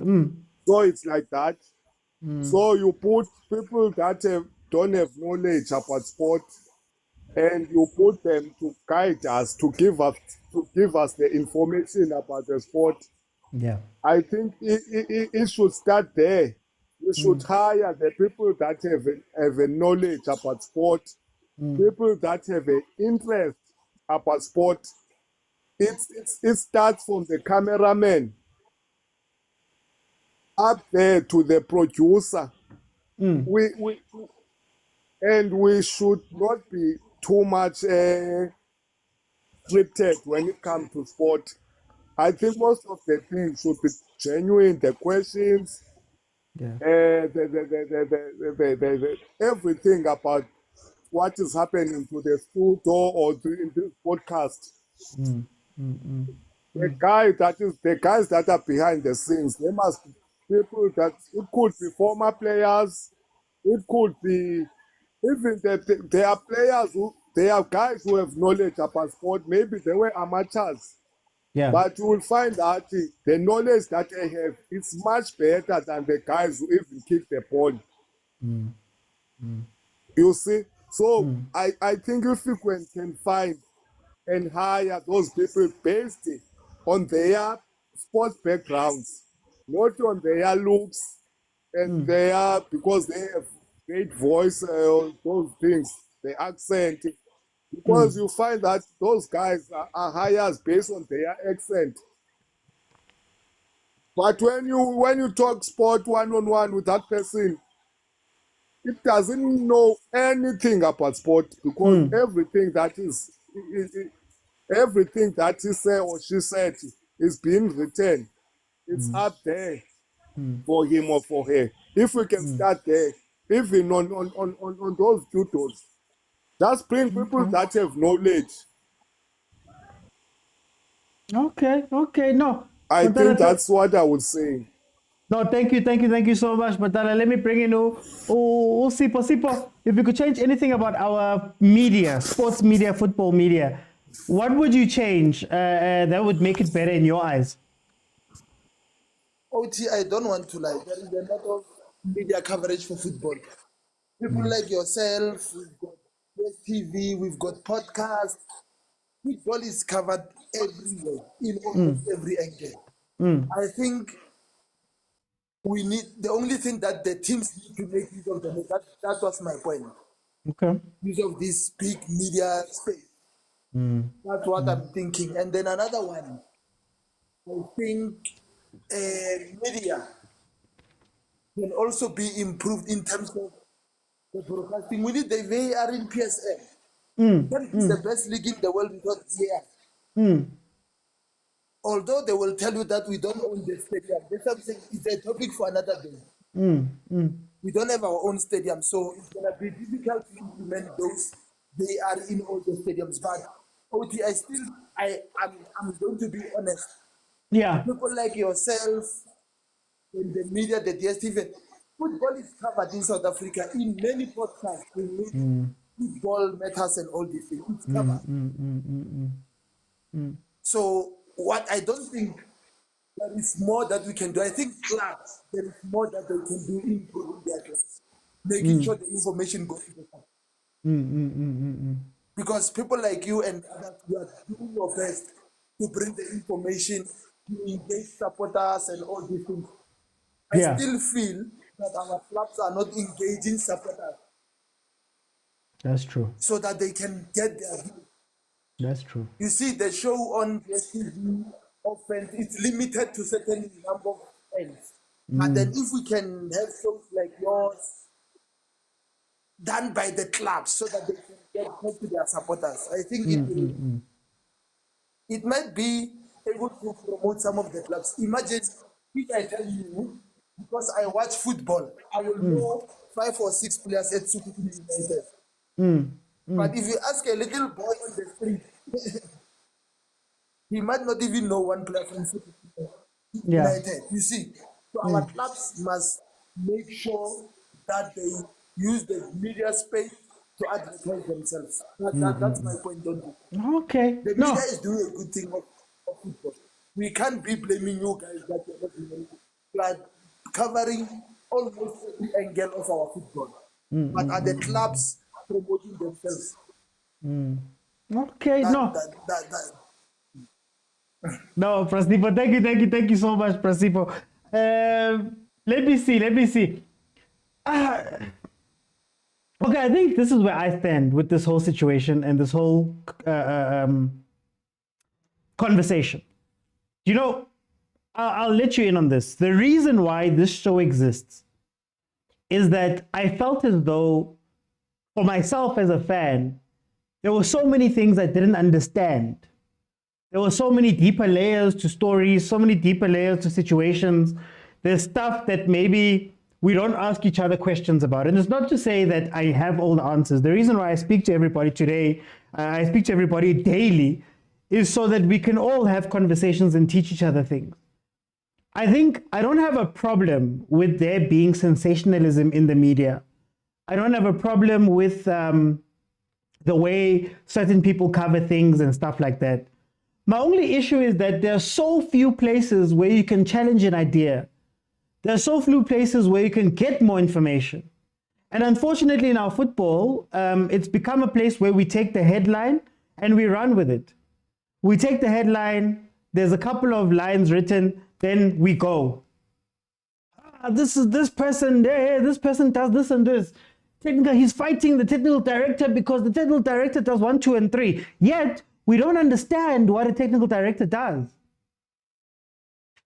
So it's like that. So you put people that don't have knowledge about sport, and you put them to guide us, to give us the information about the sport. Yeah. I think it should start there. We should hire the people that have a knowledge about sport, people that have an interest about sport. It starts from the cameraman up there to the producer. We should not be too much scripted when it comes to sport. I think most of the things should be genuine. The questions, everything about what is happening to the studio or in this podcast. The guys that are behind the scenes, they must be people that it could be former players, it could be even there are players they are guys who have knowledge about sport. Maybe they were amateurs. Yeah. But you will find that the knowledge that they have is much better than the guys who even kick the ball. You see? So I think if we can find and hire those people based on their sports backgrounds, not on their looks and because they have great voice, those things, the accent. Because you find that those guys are hired based on their accent. But when you talk sport one-on-one with that person, it doesn't know anything about sport, because everything that he said or she said is being written. It's up there for him or for her. If we can start there, even on those tutors, just bring people that have knowledge. Okay, no. I think that's what I would say. No, thank you so much, Matala. Let me bring in Sipo. If you could change anything about our media, sports media, football media, what would you change that would make it better in your eyes? OT, I don't want to lie. There is a lot of media coverage for football. People like yourself, we've got TV, we've got podcasts. Football is covered everywhere, in almost every angle. I think we need the only thing that the teams need to make use of them. That was my point. Okay. Use of this big media space. That's what I'm thinking. And then another one, I think media can also be improved in terms of the broadcasting. We need the VAR in PSL. That is the best league in the world without VAR. Although they will tell you that we don't own the stadium. That's something, it's a topic for another day. We don't have our own stadium, so it's going to be difficult to implement those. They are in all the stadiums. But OT, I'm going to be honest. Yeah. People like yourself, in the media, the dstv, football is covered in South Africa in many podcasts. We need football matters and all these things. It's covered. So what I don't think there is more that we can do. I think clubs, there is more that they can do in improving their clubs, making sure the information goes to the club. Because people like you and others, you are doing your best to bring the information, to engage supporters and all these things. I still feel that our clubs are not engaging supporters. That's true. So that they can get their view. That's true. You see, the show on dstv often it's limited to certain number of fans. And then if we can have shows like yours done by the clubs so that they can get back to their supporters, I think it might be able to promote some of the clubs. Imagine if I tell you, because I watch football, I will know 5 or 6 players at Super United. But if you ask a little boy on the street, he might not even know one player from Super United. You see, so our clubs must make sure that they use the media space to advertise themselves. That's my point. Okay. The media is doing a good thing of football. We can't be blaming you guys that you're not doing anything. We are covering almost every angle of our football. But are the clubs promoting themselves? Okay, no, Prasipo, thank you so much, Prasipo. Let me see. Okay, I think this is where I stand with this whole situation and this whole conversation. You know, I'll let you in on this. The reason why this show exists is that I felt as though, for myself as a fan, there were so many things I didn't understand. There were so many deeper layers to stories, so many deeper layers to situations. There's stuff that maybe we don't ask each other questions about. And it's not to say that I have all the answers. The reason why I speak to everybody today, I speak to everybody daily, is so that we can all have conversations and teach each other things. I think I don't have a problem with there being sensationalism in the media. I don't have a problem with the way certain people cover things and stuff like that. My only issue is that there are so few places where you can challenge an idea. There are so few places where you can get more information. And unfortunately in our football, it's become a place where we take the headline and we run with it. We take the headline, there's a couple of lines written, then we go. This person does this and this. He's fighting the technical director because the technical director does 1, 2, and 3. Yet, we don't understand what a technical director does.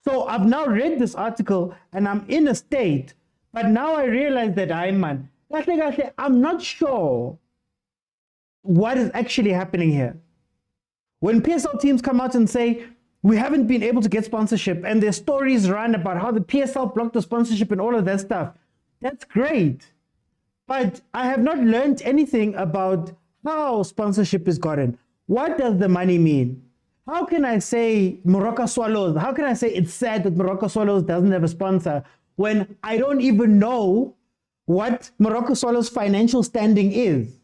So I've now read this article and I'm in a state, but now I realize that I'm not sure what is actually happening here. When PSL teams come out and say, we haven't been able to get sponsorship, and their stories run about how the PSL blocked the sponsorship and all of that stuff, that's great. But I have not learned anything about how sponsorship is gotten. What does the money mean? How can I say Morocco Swallows? How can I say it's sad that Morocco Swallows doesn't have a sponsor when I don't even know what Morocco Swallows' financial standing is?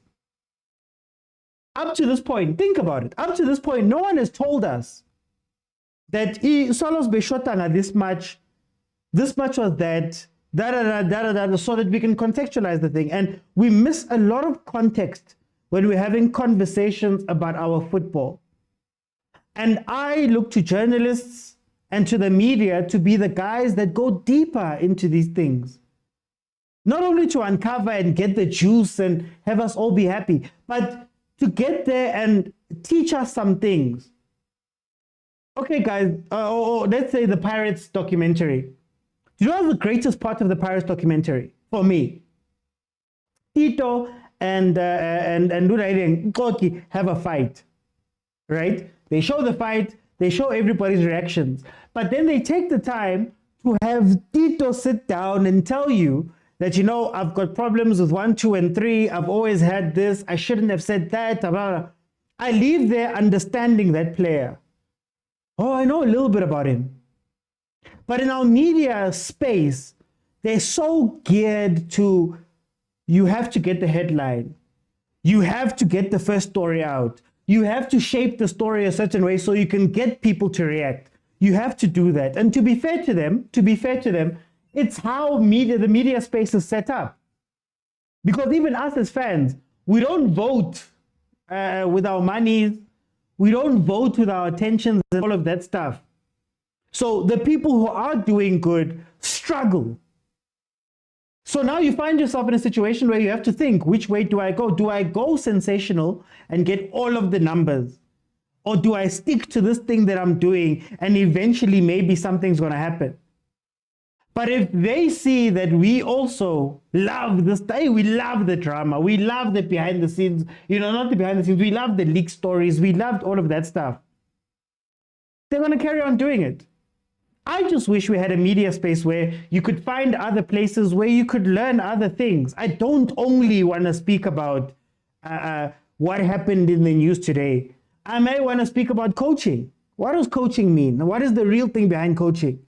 Up to this point, think about it. Up to this point, no one has told us that Swallows Beshotanga this much was that, so that we can contextualize the thing. And we miss a lot of context when we're having conversations about our football. And I look to journalists, and to the media to be the guys that go deeper into these things. Not only to uncover and get the juice and have us all be happy, but to get there and teach us some things. Okay, guys, let's say the Pirates documentary. Do you know the greatest part of the Pirates documentary for me? Tito and Nkoki have a fight, right? They show the fight, they show everybody's reactions, but then they take the time to have Tito sit down and tell you that, you know, I've got problems with 1, 2, and 3. I've always had this. I shouldn't have said that. I leave there understanding that player. Oh, I know a little bit about him. But in our media space, they're so geared to, you have to get the headline. You have to get the first story out. You have to shape the story a certain way so you can get people to react. You have to do that. And to be fair to them, it's how the media space is set up. Because even us as fans, we don't vote with our monies. We don't vote with our attentions and all of that stuff. So the people who are doing good struggle. So now you find yourself in a situation where you have to think, which way do I go? Do I go sensational and get all of the numbers? Or do I stick to this thing that I'm doing and eventually maybe something's going to happen? But if they see that we also love this, we love the drama, we love the behind the scenes, not the behind the scenes, we love the leak stories, we loved all of that stuff, they're going to carry on doing it. I just wish we had a media space where you could find other places where you could learn other things. I don't only want to speak about what happened in the news today. I may want to speak about coaching. What does coaching mean? What is the real thing behind coaching?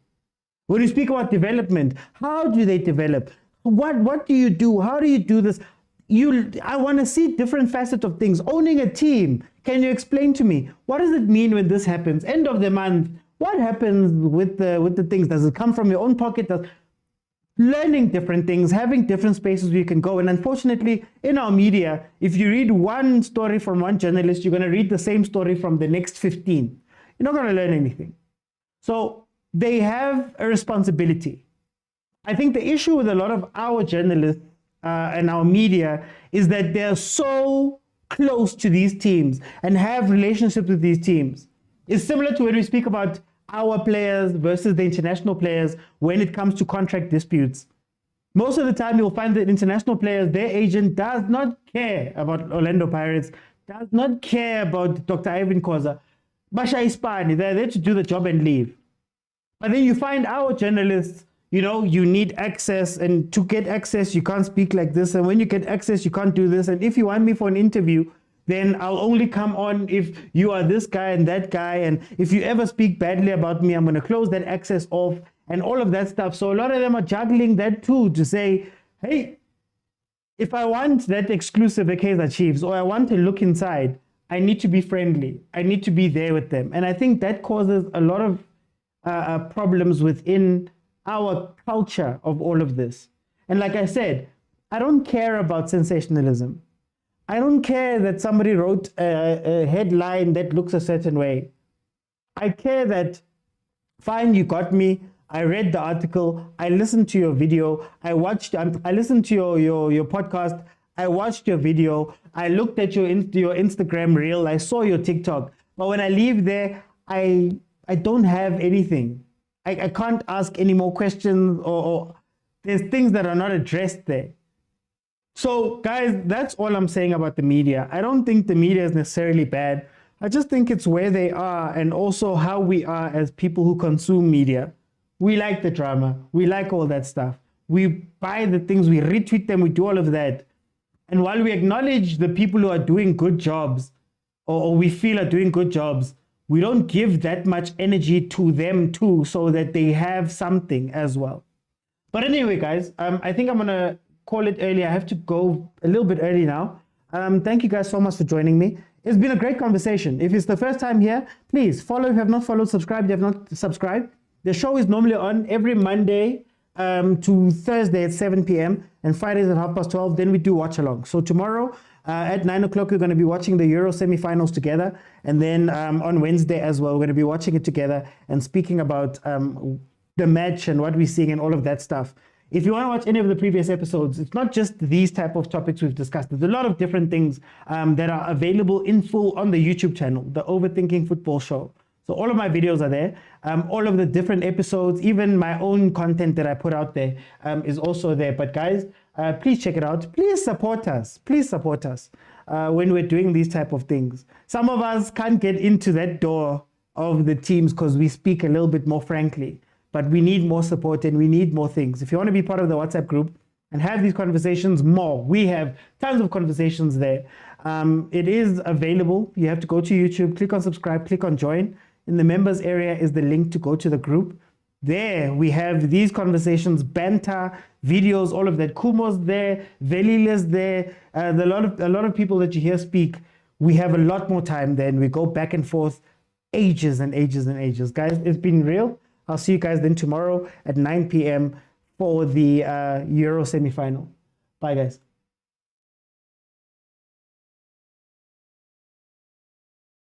When you speak about development, how do they develop? What do you do? How do you do this? I want to see different facets of things. Owning a team. Can you explain to me? What does it mean when this happens? End of the month. What happens with the things? Does it come from your own pocket? Learning different things, having different spaces where you can go. And unfortunately, in our media, if you read one story from one journalist, you're going to read the same story from the next 15. You're not going to learn anything. So they have a responsibility. I think the issue with a lot of our journalists and our media is that they're so close to these teams and have relationships with these teams. It's similar to when we speak about our players versus the international players when it comes to contract disputes. Most of the time, you'll find that international players, their agent does not care about Orlando Pirates, does not care about Dr. Irvin khoza. Basha Ispani, they're there to do the job and leave. But then you find our journalists, you need access, and to get access, you can't speak like this. And when you get access, you can't do this. And if you want me for an interview, then I'll only come on if you are this guy and that guy. And if you ever speak badly about me, I'm going to close that access off and all of that stuff. So a lot of them are juggling that too, to say, hey, if I want that exclusive at Kaizer Chiefs, or I want to look inside, I need to be friendly. I need to be there with them. And I think that causes a lot of problems within our culture of all of this. And like I said, I don't care about sensationalism. I don't care that somebody wrote a headline that looks a certain way. I care that, fine, you got me. I read the article. I listened to your video. I listened to your podcast. I watched your video. I looked at your Instagram reel. I saw your TikTok. But when I leave there, I don't have anything. I can't ask any more questions, or there's things that are not addressed there. So guys, that's all I'm saying about the media. I don't think the media is necessarily bad. I just think it's where they are and also how we are as people who consume media. We like the drama. We like all that stuff. We buy the things, we retweet them, we do all of that. And while we acknowledge the people who are doing good jobs, or we feel are doing good jobs, we don't give that much energy to them too, so that they have something as well. But anyway, guys, I think I'm going to call it early. I have to go a little bit early now. Thank you guys so much for joining me. It's been a great conversation. If it's the first time here, please follow if you have not followed, subscribe if you have not subscribed. The show is normally on every Monday to Thursday at 7 p.m. and Fridays at 12:30. Then we do watch along. So tomorrow At 9 o'clock, we're going to be watching the Euro semi-finals together. And then on Wednesday as well, we're going to be watching it together and speaking about the match and what we're seeing and all of that stuff. If you want to watch any of the previous episodes, it's not just these type of topics we've discussed. There's a lot of different things that are available in full on the YouTube channel, the Overthinking Football Show. So all of my videos are there. All of the different episodes, even my own content that I put out there is also there. But guys, please check it out. Please support us. Please support us when we're doing these type of things. Some of us can't get into that door of the teams because we speak a little bit more frankly. But we need more support and we need more things. If you want to be part of the WhatsApp group and have these conversations more, we have tons of conversations there. It is available. You have to go to YouTube, click on subscribe, click on join. In the members area is the link to go to the group. There we have these conversations, banter, videos, all of that. Kumo's there, Velila's there. A lot of people that you hear speak. We have a lot more time then. We go back and forth ages and ages and ages. Guys, it's been real. I'll see you guys then tomorrow at 9 p.m. for the Euro semi-final. Bye, guys.